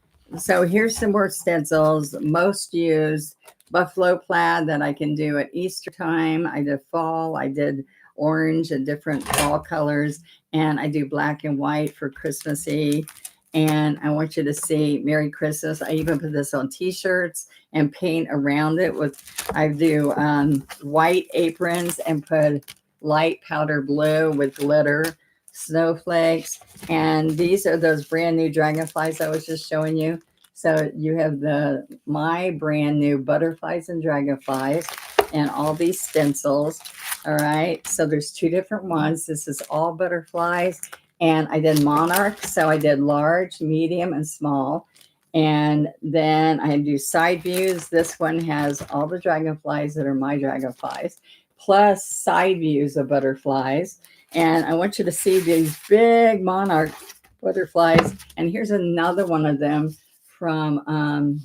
here's some more stencils. Most used buffalo plaid that I can do at Easter time. I did fall. I did orange and different fall colors. And I do black and white for Christmassy. And I want you to see Merry Christmas. I even put this on t-shirts and paint around it I do white aprons and put light powder blue with glitter snowflakes. And these are those brand new dragonflies I was just showing you. So you have my brand new butterflies and dragonflies and all these stencils. All right. So there's 2 different ones. This is all butterflies. And I did monarch. So I did large, medium, and small. And then I do side views. This one has all the dragonflies that are my dragonflies, plus side views of butterflies. And I want you to see these big monarch butterflies. And here's another one of them from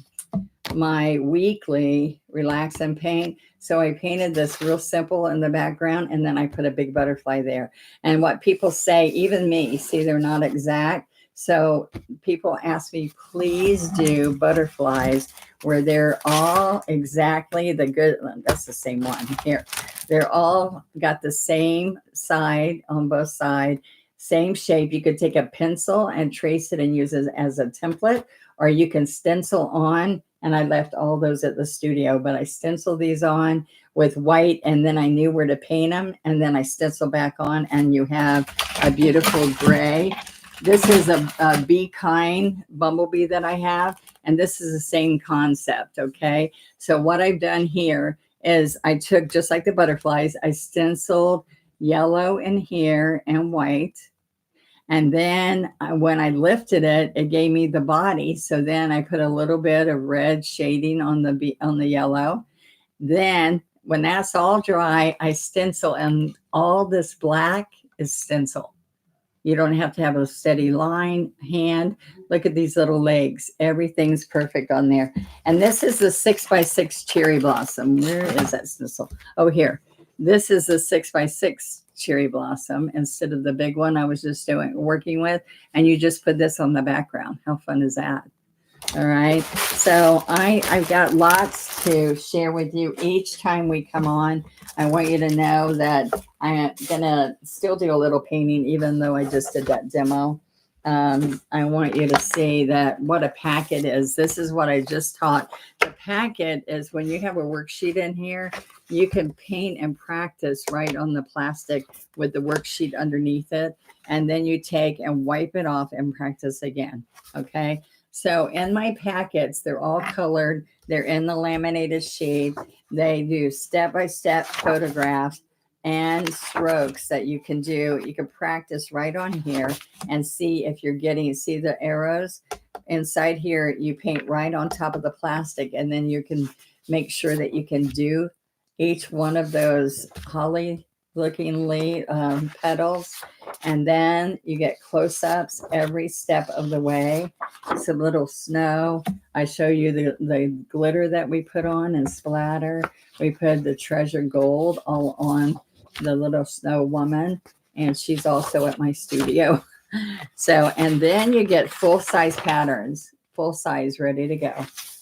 my weekly Relax and Paint. So I painted this real simple in the background, and then I put a big butterfly there. And what people say, even me, see, they're not exact. So people ask me, please do butterflies where they're all exactly the good. That's the same one here. They're all got the same side on both sides, same shape. You could take a pencil and trace it and use it as a template, or you can stencil on. And I left all those at the studio, but I stenciled these on with white, and then I knew where to paint them. And then I stencil back on, and you have a beautiful gray. This is a Be Kind bumblebee that I have, and this is the same concept, okay? So what I've done here is I took, just like the butterflies, I stenciled yellow in here and white. And then when I lifted it, it gave me the body. So then I put a little bit of red shading on the yellow. Then when that's all dry, I stencil, and all this black is stencil. You don't have to have a steady line hand. Look at these little legs. Everything's perfect on there. And this is the 6x6 cherry blossom. Where is that stencil? Oh, here. This is the 6x6 cherry blossom instead of the big one I was just working with. And you just put this on the background. How fun is that? All right. So So I've got lots to share with you each time we come on. I want you to know that I'm gonna still do a little painting, even though I just did that demo. I want you to see that what a packet is. This is what I just taught. The packet is when you have a worksheet in here, you can paint and practice right on the plastic with the worksheet underneath it. And then you take and wipe it off and practice again. Okay. So in my packets, they're all colored. They're in the laminated sheet. They do step-by-step photographs and strokes that you can do. You can practice right on here and see if you're getting, see the arrows inside here, you paint right on top of the plastic, and then you can make sure that you can do each one of those holly looking petals, and then you get close-ups every step of the way. Some little snow. I show you the glitter that we put on and splatter. We put the treasure gold all on the little snow woman, and she's also at my studio. So, and then you get full-size patterns, full size, ready to go.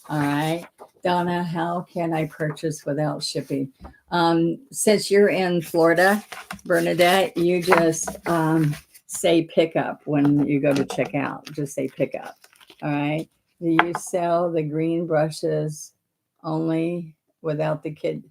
All right. Donna, how can I purchase without shipping? Since you're in Florida, Bernadette, you just say pick up when you go to check out. Just say pick up. All right. Do you sell the green brushes only without the kid?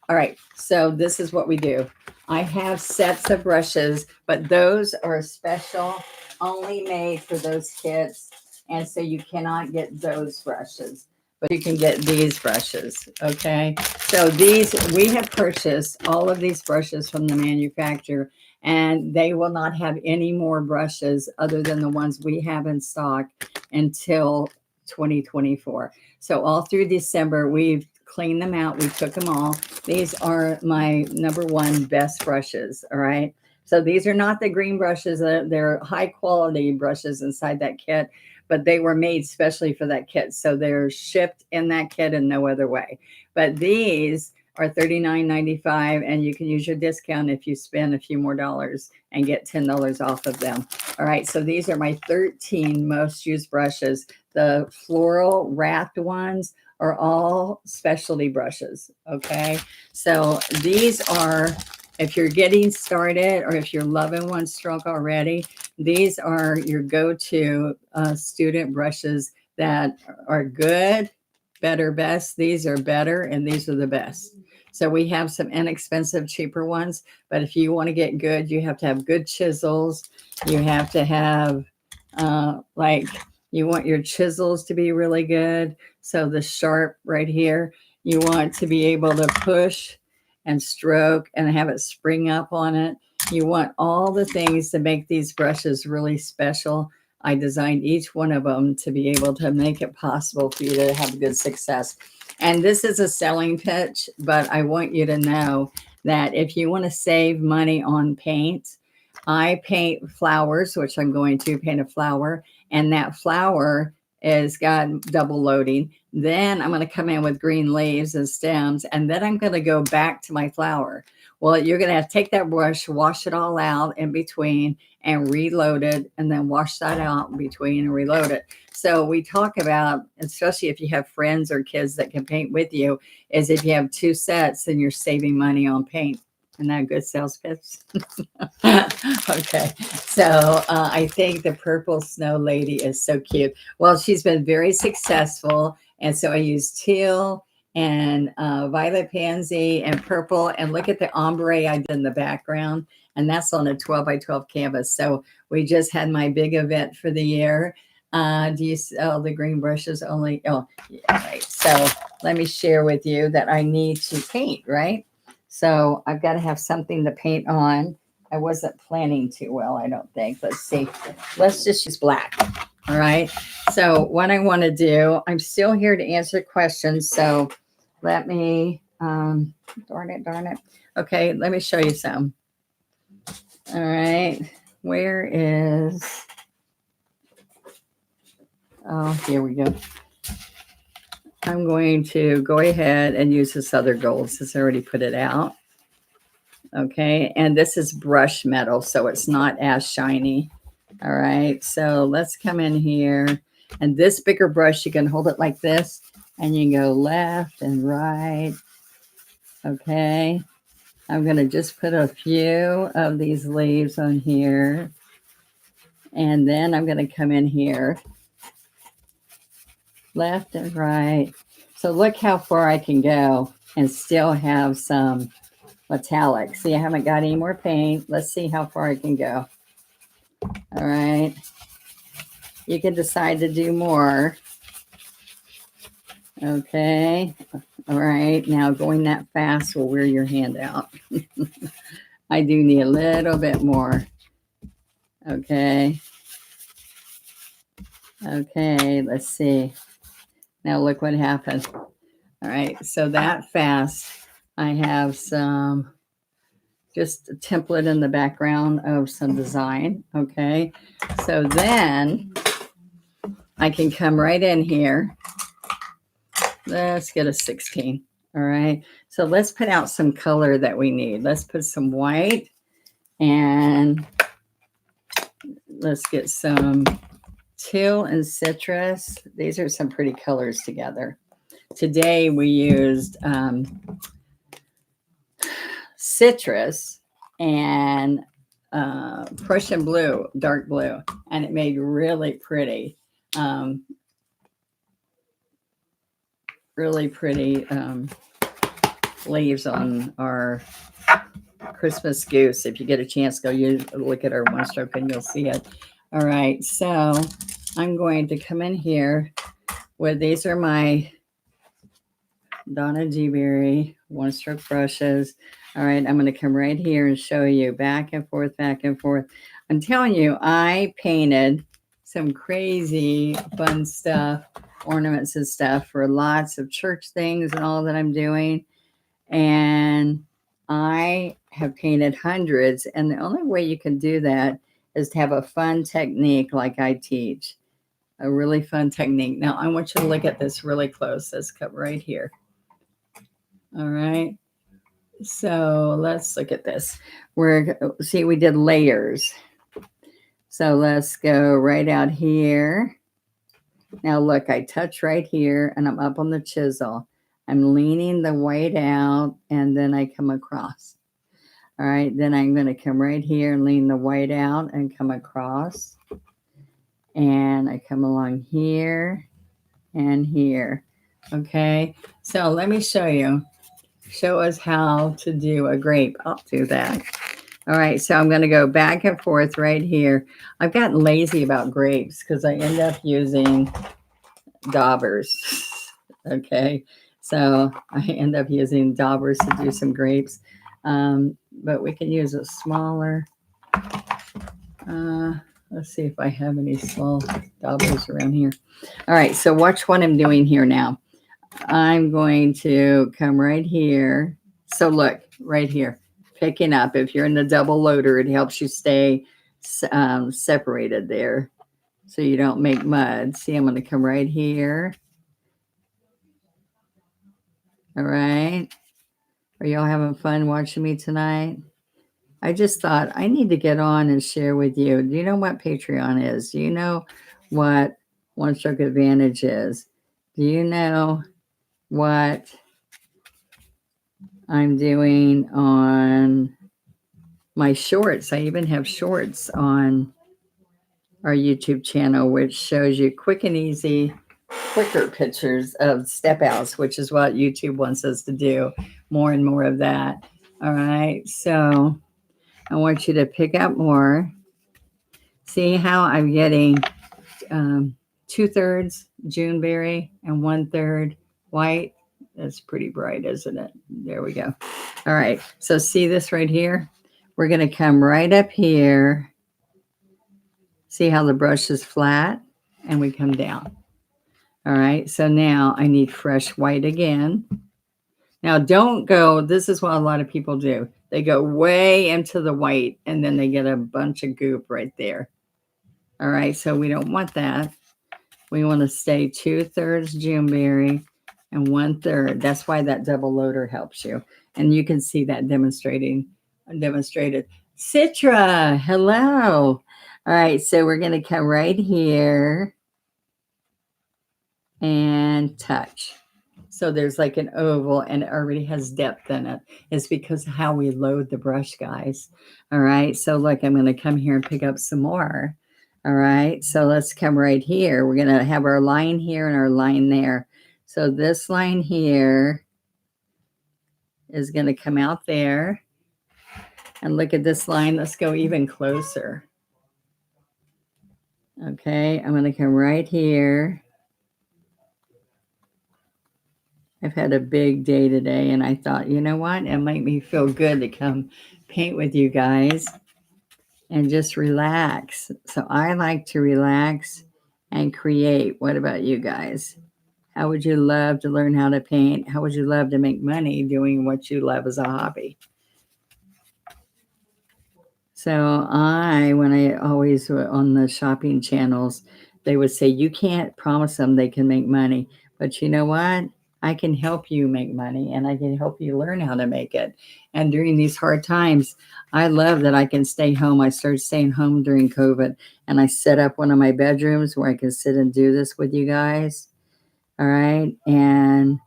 All right. So this is what we do. I have sets of brushes, but those are special, only made for those kits. And so you cannot get those brushes, but you can get these brushes. Okay. So these, we have purchased all of these brushes from the manufacturer, and they will not have any more brushes other than the ones we have in stock until 2024. So all through December, we've cleaned them out. We took them all. These are my #1 best brushes. All right. So these are not the green brushes. They're high quality brushes inside that kit, but they were made specially for that kit. So they're shipped in that kit and no other way. But these are $39.95, and you can use your discount if you spend a few more dollars and get $10 off of them. All right. So these are my 13 most used brushes. The floral wrapped ones are all specialty brushes. Okay. So these are, if you're getting started or if you're loving one stroke already, these are your go-to student brushes that are good, better, best. These are better, and these are the best. So we have some inexpensive, cheaper ones, but if you want to get good, you have to have good chisels. You have to have you want your chisels to be really good. So the sharp right here, you want to be able to push and stroke and have it spring up on it. You want all the things to make these brushes really special. I designed each one of them to be able to make it possible for you to have good success. And this is a selling pitch, but I want you to know that if you want to save money on paint, I paint flowers, which I'm going to paint a flower, and that flower is got double loading. Then I'm going to come in with green leaves and stems, and then I'm going to go back to my flower. Well, you're going to have to take that brush, wash it all out in between, and reload it, and then wash that out in between and reload it. So we talk about, especially if you have friends or kids that can paint with you, is if you have 2 sets, then you're saving money on paint. Isn't that a good sales pitch? Okay. So I think the purple snow lady is so cute. Well, she's been very successful. And so I used teal and violet pansy and purple. And look at the ombre I did in the background. And that's on a 12 by 12 canvas. So we just had my big event for the year. Do you sell the green brushes only? Oh, yeah, right. So let me share with you that I need to paint, right? So I've got to have something to paint on. I wasn't planning too well, I don't think. Let's see. Let's just use black. All right. So what I want to do, I'm still here to answer questions. So let me, darn it. Okay, let me show you some. All right. Where is, oh, here we go. I'm going to go ahead and use this other gold since I already put it out. Okay, and this is brush metal, so it's not as shiny. All right, so let's come in here. And this bigger brush, you can hold it like this and you can go left and right. Okay. I'm going to just put a few of these leaves on here. And then I'm going to come in here, left and right. So look how far I can go and still have some metallic. See, I haven't got any more paint. Let's see how far I can go. All right. You can decide to do more. Okay. All right. Now going that fast will wear your hand out. I do need a little bit more. Okay. Okay. Let's see. Now look what happened. All right. So that fast, I have some, just a template in the background of some design. Okay. So then I can come right in here. Let's get a 16. All right. So let's put out some color that we need. Let's put some white and let's get some teal and citrus. These are some pretty colors together. Today we used citrus and Prussian blue, dark blue, and it made really pretty. Really pretty leaves on our Christmas goose. If you get a chance, go look at our one stroke and you'll see it. All right, so I'm going to come in here with, these are my Donna Dewberry one stroke brushes. All right, I'm going to come right here and show you back and forth, back and forth. I'm telling you, I painted some crazy fun stuff, ornaments and stuff for lots of church things and all that I'm doing. And I have painted hundreds. And the only way you can do that is to have a fun technique like I teach. A really fun technique. Now, I want you to look at this really close. Let's come right here. All right. So let's look at this. See, we did layers. So let's go right out here. Now look, I touch right here and I'm up on the chisel. I'm leaning the white out and then I come across. All right, then I'm going to come right here and lean the white out and come across. And I come along here and here. Okay, so let me show you. Show us how to do a grape. I'll do that. All right, so I'm going to go back and forth right here. I've gotten lazy about grapes because I end up using daubers. Okay, so I end up using daubers to do some grapes, but we can use a smaller. Let's see if I have any small daubers around here. All right, so watch what I'm doing here now. I'm going to come right here. So look, right here, picking up. If you're in the double loader, it helps you stay separated there so you don't make mud. See, I'm going to come right here. All right. Are y'all having fun watching me tonight? I just thought I need to get on and share with you. Do you know what Patreon is? Do you know what One Stroke Advantage is? Do you know what I'm doing on my shorts? I even have shorts on our YouTube channel, which shows you quick and easy, quicker pictures of step outs, which is what YouTube wants us to do, more and more of that. All right, so I want you to pick up more. See how I'm getting 2/3 Juneberry and 1/3 white. That's pretty bright, isn't it? There we go. All right, so see this right here? We're going to come right up here. See how the brush is flat? And we come down. All right, so now I need fresh white again. Now don't go, this is what a lot of people do. They go way into the white and then they get a bunch of goop right there. All right, so we don't want that. We want to stay 2/3 Juneberry and 1/3. That's why that double loader helps you. And you can see that demonstrated. Citra, hello. All right, so we're going to come right here. and touch. So there's like an oval and it already has depth in it. It's because of how we load the brush, guys. All right. So look, I'm going to come here and pick up some more. All right. So let's come right here. We're going to have our line here and our line there. So this line here is going to come out there. And look at this line. Let's go even closer. Okay. I'm going to come right here. I've had a big day today, and I thought, you know what? It might me feel good to come paint with you guys and just relax. So I like to relax and create. What about you guys? How would you love to learn how to paint? How would you love to make money doing what you love as a hobby? So when I always on the shopping channels, they would say, you can't promise them they can make money. But you know what? I can help you make money and I can help you learn how to make it. And during these hard times, I love that I can stay home. I started staying home during COVID and I set up one of my bedrooms where I can sit and do this with you guys. All right. And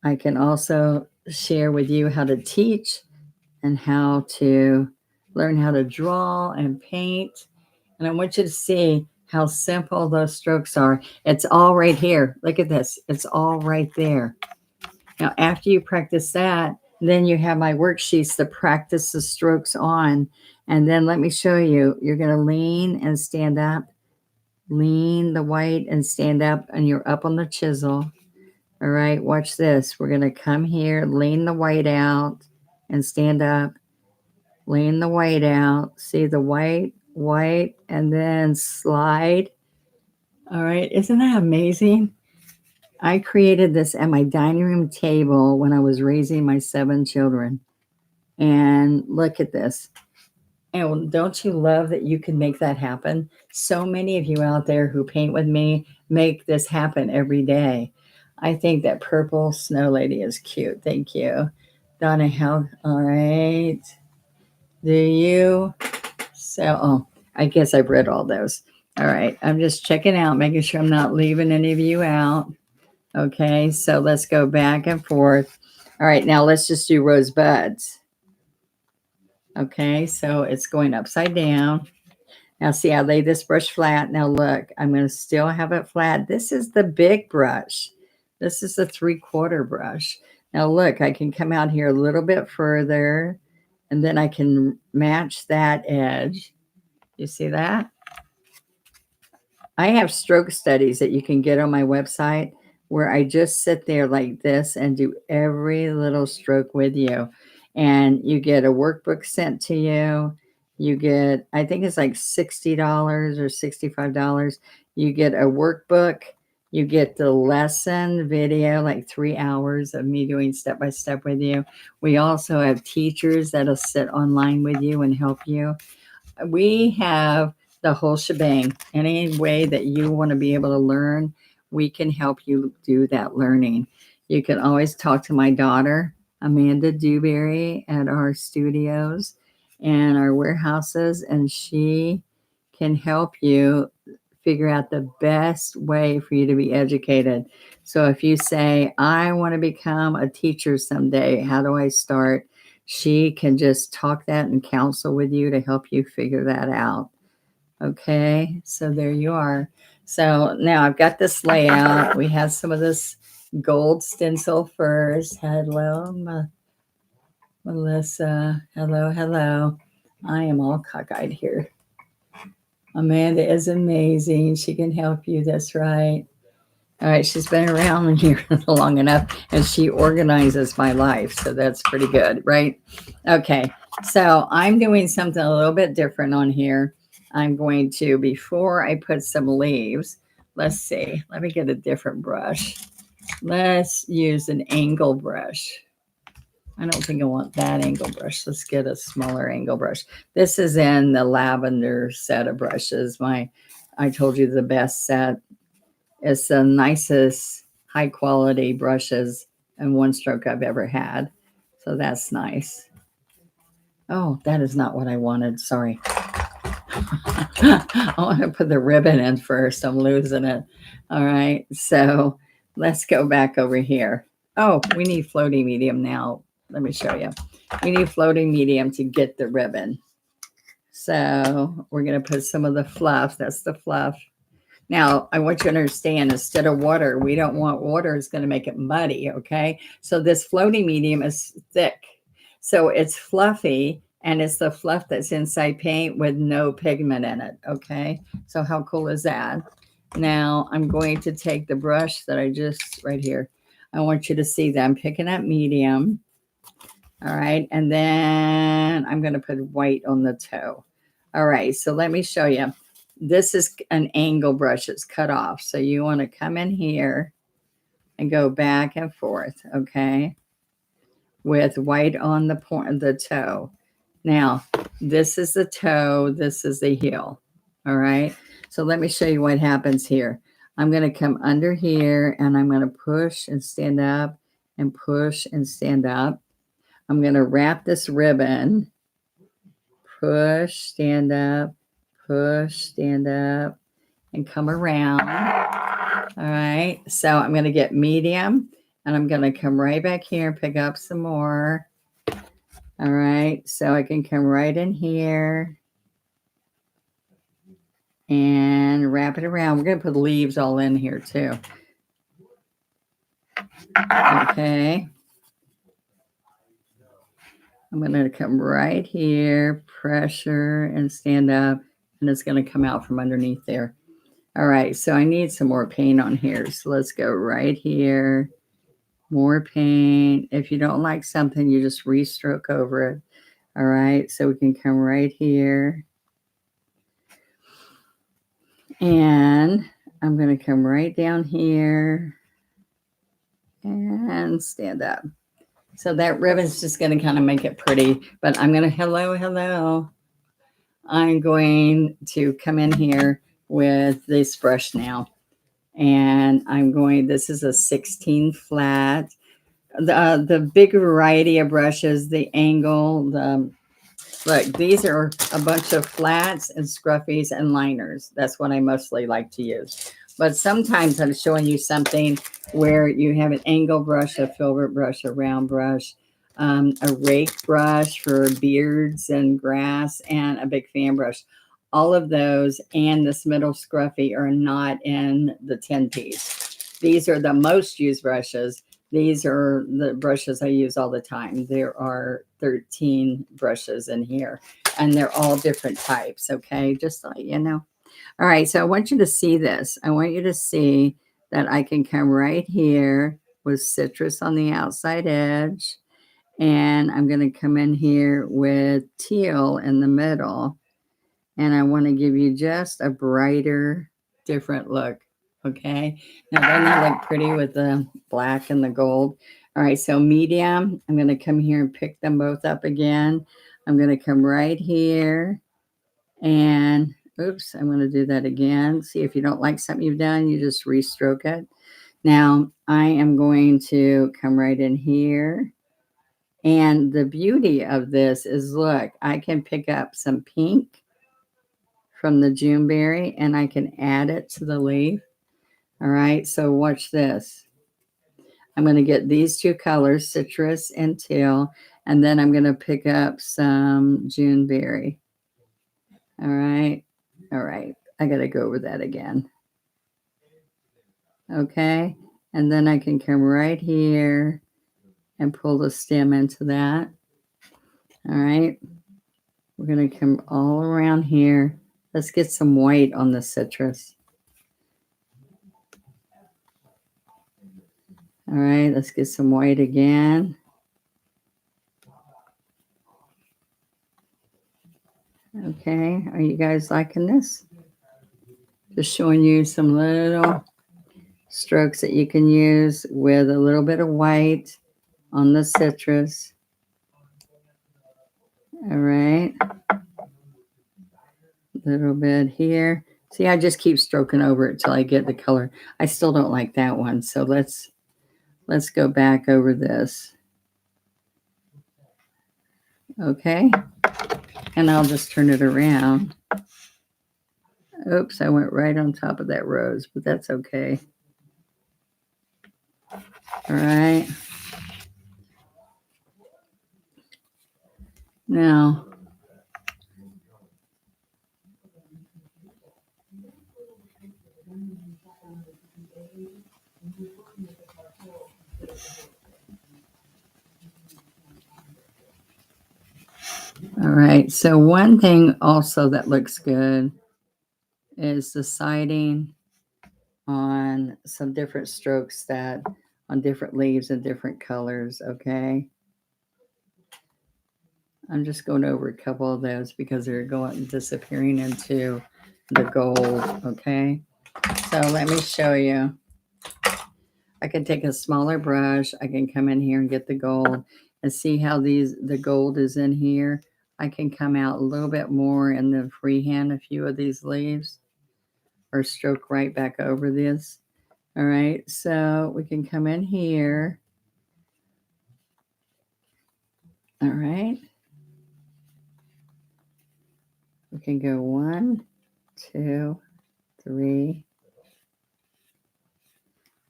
I can also share with you how to teach and how to learn how to draw and paint. And I want you to see how simple those strokes are. It's all right here. Look at this. It's all right there. Now, after you practice that, then you have my worksheets to practice the strokes on. And then let me show you. You're going to lean and stand up. Lean the white and stand up, and you're up on the chisel. All right, watch this. We're going to come here, lean the white out, and stand up. Lean the white out. See the white, and then slide. All right, isn't that amazing? I created this at my dining room table when I was raising my 7 children. And look at this. And don't you love that you can make that happen? So many of you out there who paint with me make this happen every day. I think that purple snow lady is cute. Thank you. Donna, all right. Do you? So, I guess I've read all those. All right. I'm just checking out, making sure I'm not leaving any of you out. Okay. So let's go back and forth. All right. Now let's just do rosebuds. Okay. So it's going upside down. Now see, I laid this brush flat. Now look, I'm going to still have it flat. This is the big brush. This is the 3/4 brush. Now look, I can come out here a little bit further and then I can match that edge. You see that? I have stroke studies that you can get on my website where I just sit there like this and do every little stroke with you. And you get a workbook sent to you. You get, I think it's like $60 or $65. You get a workbook. You get the lesson video, like 3 hours of me doing step by step with you. We also have teachers that'll sit online with you and help you. We have the whole shebang. Any way that you want to be able to learn, we can help you do that learning. You can always talk to my daughter, Amanda Dewberry, at our studios and our warehouses, and she can help you figure out the best way for you to be educated. So if you say, I want to become a teacher someday, how do I start? She can just talk that and counsel with you to help you figure that out. Okay, so there you are. So now I've got this layout. We have some of this gold stencil first. Hello, Melissa. Hello. I am all cockeyed here. Amanda is amazing. She can help you. That's right. All right, she's been around here long enough, and she organizes my life, so that's pretty good, right? Okay, so I'm doing something a little bit different on here. I'm going to, before I put some leaves, let's see. Let me get a different brush. Let's use an angle brush. I don't think I want that angle brush. Let's get a smaller angle brush. This is in the lavender set of brushes. I told you the best set. It's the nicest high quality brushes and one stroke I've ever had. So that's nice. Oh, that is not what I wanted. Sorry. I want to put the ribbon in first. I'm losing it. All right. So let's go back over here. Oh, we need floating medium now. Let me show you. We need floating medium to get the ribbon. So we're going to put some of the fluff. That's the fluff. Now, I want you to understand, instead of water, we don't want water. It's going to make it muddy, okay? So this floating medium is thick. So it's fluffy, and it's the fluff that's inside paint with no pigment in it, okay? So how cool is that? Now, I'm going to take the brush that I just, right here. I want you to see that I'm picking up medium, all right? And then I'm going to put white on the toe. All right, so let me show you. This is an angle brush. It's cut off. So you want to come in here and go back and forth, okay, with white on the point, the toe. Now, this is the toe. This is the heel, all right? So let me show you what happens here. I'm going to come under here, and I'm going to push and stand up and push and stand up. I'm going to wrap this ribbon, push, stand up, push, stand up, and come around. All right. So I'm going to get medium, and I'm going to come right back here and pick up some more. All right. So I can come right in here and wrap it around. We're going to put leaves all in here too. Okay. I'm going to come right here, pressure, and stand up, and it's going to come out from underneath there. All right, so I need some more paint on here. So let's go right here. More paint. If you don't like something, you just restroke over it. All right, so we can come right here. And I'm going to come right down here and stand up. So that ribbon's just going to kind of make it pretty. But I'm going to, hello. I'm going to come in here with this brush now. And I'm going, this is a 16 flat. The big variety of brushes, the angle, look, these are a bunch of flats and scruffies and liners. That's what I mostly like to use. But sometimes I'm showing you something where you have an angle brush, a filbert brush, a round brush, a rake brush for beards and grass, and a big fan brush. All of those and this middle scruffy are not in the 10-piece. These are the most used brushes. These are the brushes I use all the time. There are 13 brushes in here, and they're all different types, okay? Just so you know. All right, so I want you to see this. I want you to see that I can come right here with citrus on the outside edge, and I'm going to come in here with teal in the middle, and I want to give you just a brighter, different look. Okay. Now, doesn't that look pretty with the black and the gold? All right. So medium, I'm going to come here and pick them both up again. I'm going to come right here and oops, I'm going to do that again. See, if you don't like something you've done, you just restroke it. Now I am going to come right in here. And the beauty of this is, look, I can pick up some pink from the Juneberry and I can add it to the leaf. All right, so watch this. I'm going to get these two colors, citrus and teal, and then I'm going to pick up some Juneberry. All right, I got to go over that again. Okay, and then I can come right here and pull the stem into that. All right, we're going to come all around here. Let's get some white on the citrus. All right, let's get some white again. Okay, are you guys liking this? Just showing you some little strokes that you can use with a little bit of white on the citrus. All right. A little bit here. See, I just keep stroking over it till I get the color. I still don't like that one, so let's go back over this. Okay, and I'll just turn it around. Oops, I went right on top of that rose, but that's okay. All right. Now, all right. So one thing also that looks good is the siding on some different strokes that on different leaves and different colors. Okay. I'm just going over a couple of those because they're going disappearing into the gold. Okay. So let me show you. I can take a smaller brush. I can come in here and get the gold and see how the gold is in here. I can come out a little bit more and then freehand a few of these leaves or stroke right back over this. All right, so we can come in here. All right. We can go 1, 2, 3,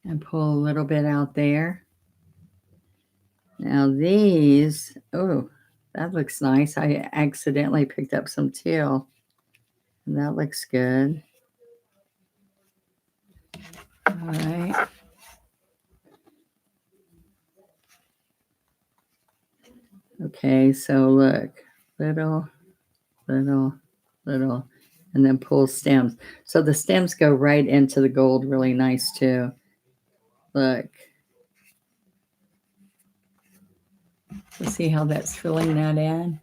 and pull a little bit out there. Now these, oh, that looks nice. I accidentally picked up some teal. And that looks good. All right. Okay, so look, little, little, little, and then pull stems. So the stems go right into the gold really nice too. Look. So see how that's filling that in?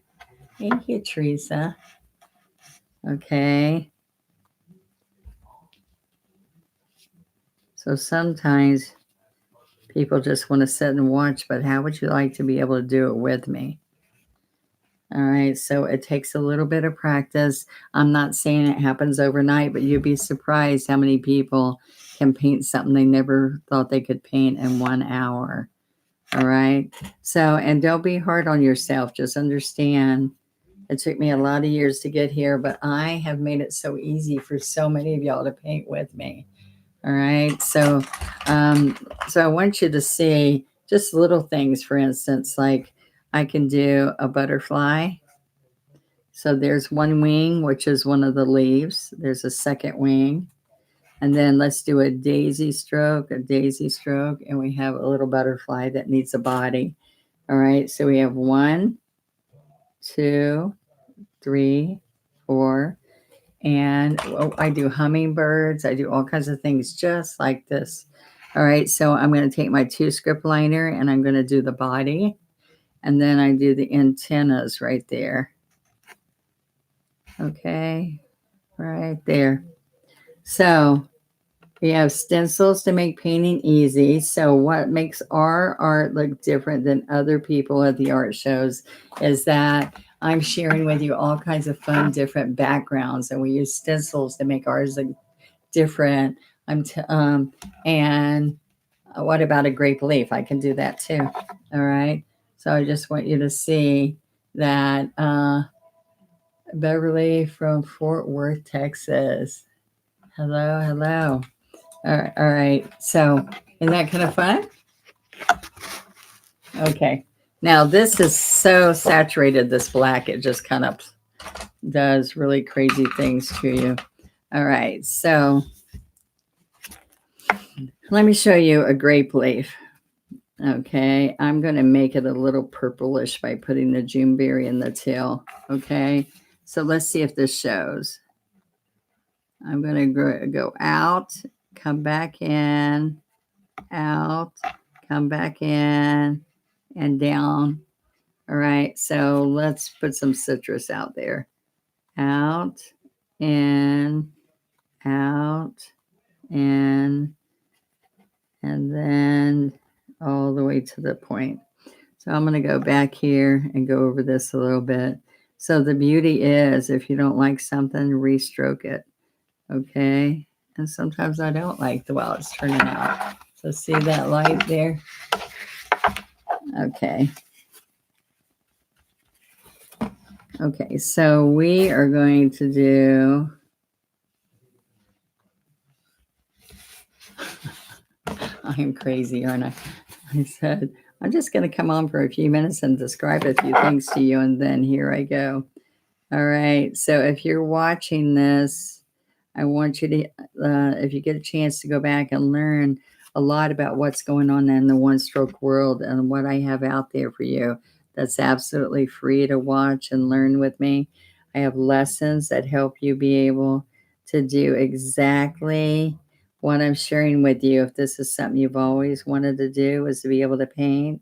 Thank you, Teresa. Okay. So sometimes people just want to sit and watch, but how would you like to be able to do it with me? All right, so it takes a little bit of practice. I'm not saying it happens overnight, but you'd be surprised how many people can paint something they never thought they could paint in 1 hour. All right, so, and don't be hard on yourself. Just understand it took me a lot of years to get here, but I have made it so easy for so many of y'all to paint with me. All right, so I want you to see just little things. For instance, like I can do a butterfly. So there's one wing, which is one of the leaves. There's a second wing. And then let's do a daisy stroke, and we have a little butterfly that needs a body. All right, so we have 1, 2, 3, 4, and I do hummingbirds. I do all kinds of things just like this. All right, so I'm going to take my 2 script liner and I'm going to do the body, and then I do the antennas right there. Okay, right there. So we have stencils to make painting easy. So what makes our art look different than other people at the art shows is that I'm sharing with you all kinds of fun, different backgrounds, and we use stencils to make ours look different. And what about a grape leaf? I can do that too. All right. So I just want you to see that Beverly from Fort Worth, Texas. Hello, hello. All right. So, isn't that kind of fun? Okay. Now, this is so saturated, this black, it just kind of does really crazy things to you. All right. So, let me show you a grape leaf. Okay. I'm going to make it a little purplish by putting the Juneberry in the tail. Okay. So, let's see if this shows. I'm going to go out, come back in, out, come back in, and down. All right, so let's put some citrus out there. Out, in, out, in, and then all the way to the point. So I'm going to go back here and go over this a little bit. So the beauty is if you don't like something, restroke it. Okay, and sometimes I don't like the way it's turning out. So see that light there? Okay. Okay, so we are going to do I'm crazy, aren't I? I said, I'm just going to come on for a few minutes and describe a few things to you, and then here I go. All right. So if you're watching this, I want you to, if you get a chance to go back and learn a lot about what's going on in the one stroke world and what I have out there for you, that's absolutely free to watch and learn with me. I have lessons that help you be able to do exactly what I'm sharing with you. If this is something you've always wanted to do, is to be able to paint.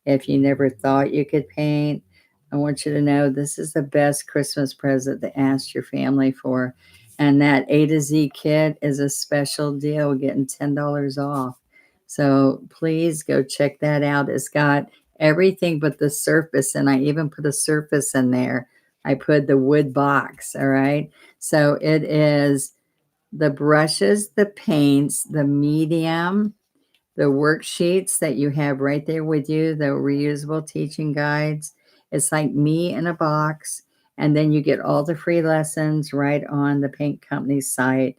If you never thought you could paint, I want you to know this is the best Christmas present to ask your family for. And that A to Z kit is a special deal, getting $10 off. So please go check that out. It's got everything but the surface, and I even put a surface in there. I put the wood box, all right? So it is the brushes, the paints, the medium, the worksheets that you have right there with you, the reusable teaching guides. It's like me in a box. And then you get all the free lessons right on the paint company site,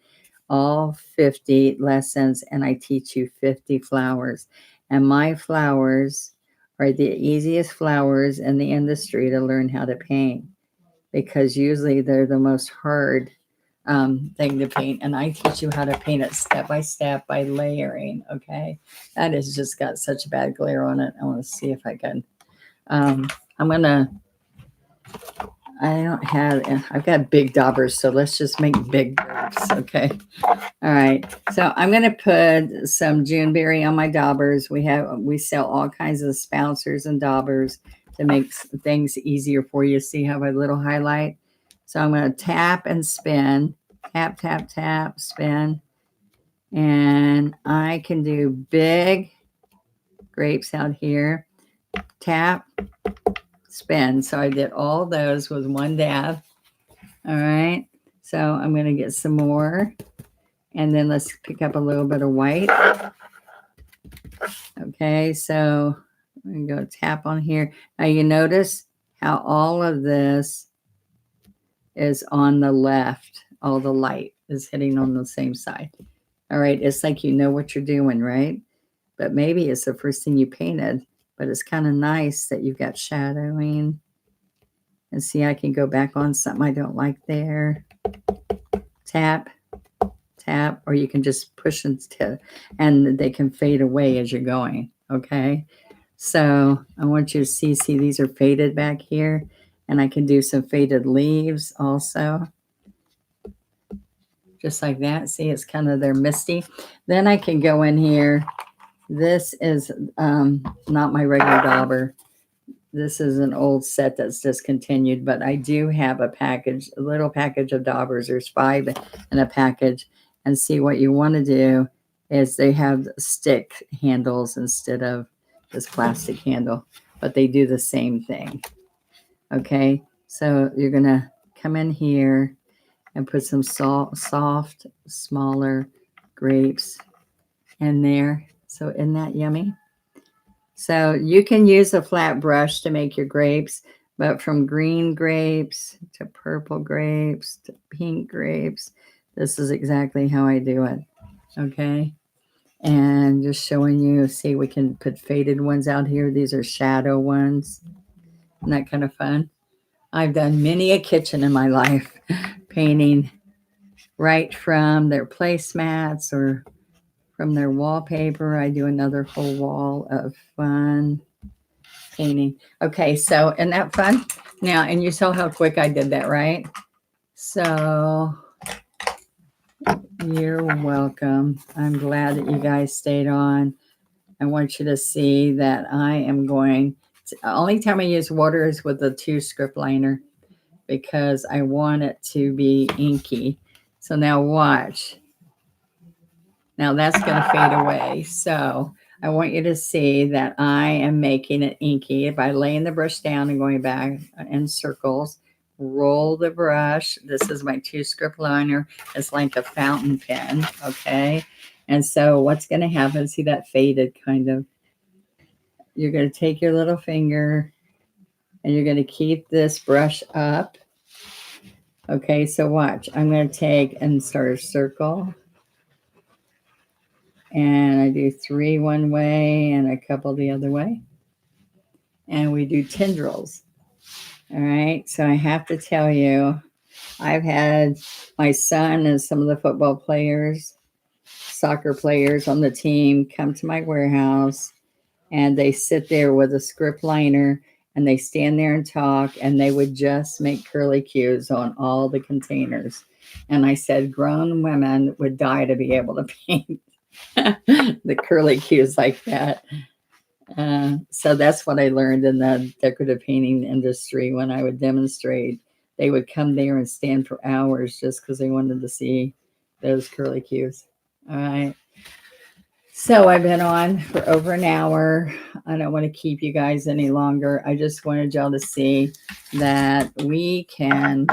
all 50 lessons. And I teach you 50 flowers. And my flowers are the easiest flowers in the industry to learn how to paint, because usually they're the most hard thing to paint. And I teach you how to paint it step by step by layering. Okay. That has just got such a bad glare on it. I want to see if I can. I'm going to, I don't have, I've got big daubers. So let's just make big daubers. Okay. All right. So I'm going to put some Juneberry on my daubers. We sell all kinds of spouncers and daubers to make things easier for you. See how my little highlight? So I'm going to tap and spin, tap, tap, tap, spin. And I can do big grapes out here, tap, spin. So I did all those with one dab. All right. So I'm going to get some more. And then let's pick up a little bit of white. Okay. So I'm going to tap on here. Now you notice how all of this is on the left. All the light is hitting on the same side. All right. It's like you know what you're doing, right? But maybe it's the first thing you painted, but it's kind of nice that you've got shadowing. And see, I can go back on something I don't like there. Tap, tap, or you can just push and they can fade away as you're going. Okay. So I want you to see, these are faded back here, and I can do some faded leaves also. Just like that. See, it's kind of, they're misty. Then I can go in here. This is not my regular dauber. This is an old set that's discontinued, but I do have a little package of daubers. There's 5 in a package. And see, what you want to do is they have stick handles instead of this plastic handle, but they do the same thing. Okay, so you're going to come in here and put some soft, smaller grapes in there. So isn't that yummy? So you can use a flat brush to make your grapes, but from green grapes to purple grapes to pink grapes, this is exactly how I do it. Okay. And just showing you, see, we can put faded ones out here. These are shadow ones. Isn't that kind of fun? I've done many a kitchen in my life, painting right from their placemats or from their wallpaper. I do another whole wall of fun painting. Okay, so isn't that fun? Now, and you saw how quick I did that, right? So you're welcome. I'm glad that you guys stayed on. I want you to see that I am going to, only time I use water is with the 2 script liner, because I want it to be inky. So now watch. Now that's going to fade away. So I want you to see that I am making it inky by laying the brush down and going back in circles. Roll the brush. This is my 2 script liner. It's like a fountain pen. Okay. And so what's going to happen, see that faded kind of, you're going to take your little finger and you're going to keep this brush up. Okay. So watch, I'm going to take and start a circle. And I do 3 one way and a couple the other way. And we do tendrils. All right. So I have to tell you, I've had my son and some of the football players, soccer players on the team come to my warehouse, and they sit there with a script liner, and they stand there and talk, and they would just make curly cues on all the containers. And I said, grown women would die to be able to paint the curly cues like that. So that's what I learned in the decorative painting industry when I would demonstrate. They would come there and stand for hours just because they wanted to see those curly cues. All right. So I've been on for over an hour. I don't want to keep you guys any longer. I just wanted y'all to see that we can,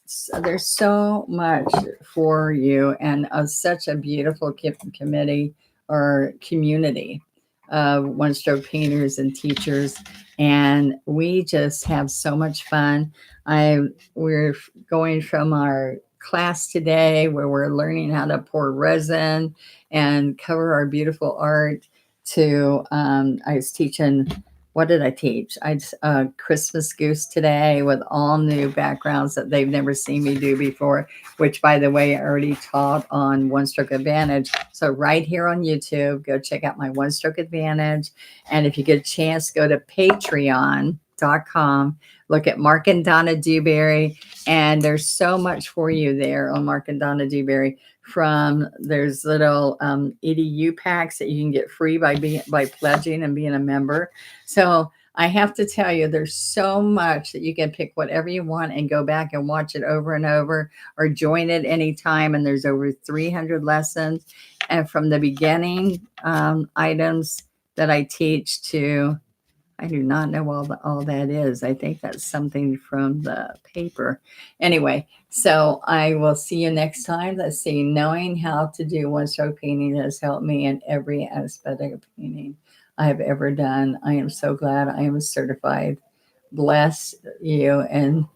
so there's so much for you, and such a beautiful committee or community of one stroke painters and teachers. And we just have so much fun. We're going from our class today where we're learning how to pour resin and cover our beautiful art to I was teaching, what did I teach? I Christmas goose today with all new backgrounds that they've never seen me do before, which by the way I already taught on One Stroke Advantage. So right here on YouTube, go check out my One Stroke Advantage. And if you get a chance, go to patreon.com, look at Mark and Donna Dewberry, and there's so much for you there on Mark and Donna Dewberry. From there's little EDU packs that you can get free by pledging and being a member. So I have to tell you, there's so much that you can pick whatever you want and go back and watch it over and over, or join it anytime. And there's over 300 lessons, and from the beginning items that I teach to, I do not know all that is. I think that's something from the paper. Anyway, so I will see you next time. Let's see. Knowing how to do one stroke painting has helped me in every aspect of painting I have ever done. I am so glad I am certified. Bless you, and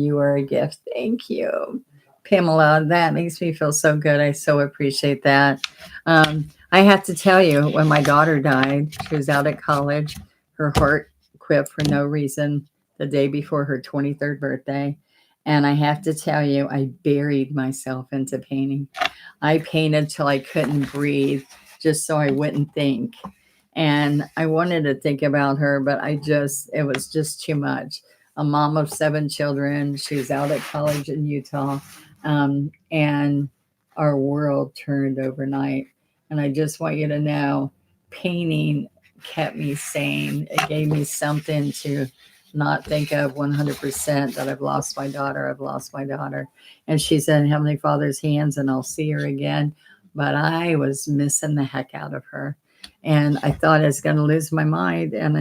you are a gift. Thank you, Pamela. That makes me feel so good. I so appreciate that. I have to tell you, when my daughter died, she was out at college. Her heart quit for no reason the day before her 23rd birthday. And I have to tell you, I buried myself into painting. I painted till I couldn't breathe just so I wouldn't think. And I wanted to think about her, but it was just too much. A mom of 7 children. She was out at college in Utah. And our world turned overnight. And I just want you to know, painting kept me sane. It gave me something to not think of 100% that I've lost my daughter. I've lost my daughter. And she's in Heavenly Father's hands, and I'll see her again. But I was missing the heck out of her. And I thought I was going to lose my mind. And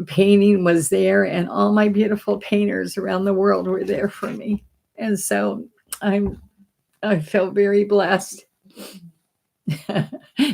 painting was there, and all my beautiful painters around the world were there for me. And so I felt very blessed.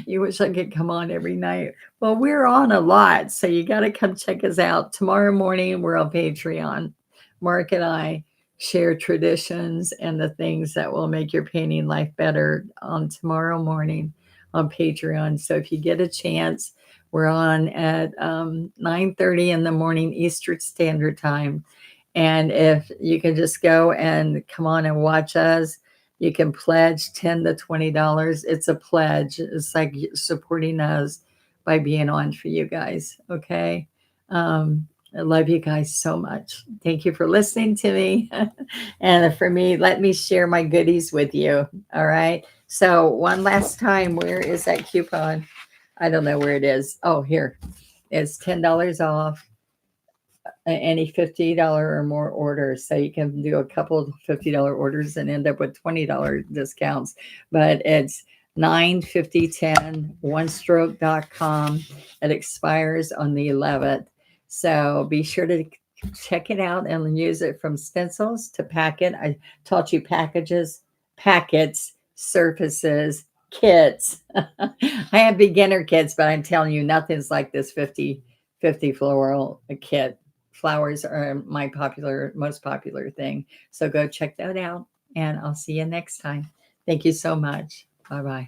You wish I could come on every night. Well, we're on a lot, so you got to come check us out. Tomorrow morning, we're on Patreon. Mark and I share traditions and the things that will make your painting life better on tomorrow morning on Patreon. So if you get a chance, we're on at 9:30 in the morning Eastern Standard Time. And if you can just go and come on and watch us, you can pledge $10 to $20. It's a pledge. It's like supporting us by being on for you guys. Okay. I love you guys so much. Thank you for listening to me. And for me, let me share my goodies with you. All right. So one last time, where is that coupon? I don't know where it is. Oh, here. It's $10 off any $50 or more orders. So you can do a couple of $50 orders and end up with $20 discounts. But it's 9/50/10 onestroke.com. It expires on the 11th. So be sure to check it out and use it from stencils to packet. I taught you packages, packets, surfaces, kits. I have beginner kits, but I'm telling you, nothing's like this 50 floral kit. Flowers are my most popular thing. So go check that out, and I'll see you next time. Thank you so much. Bye bye.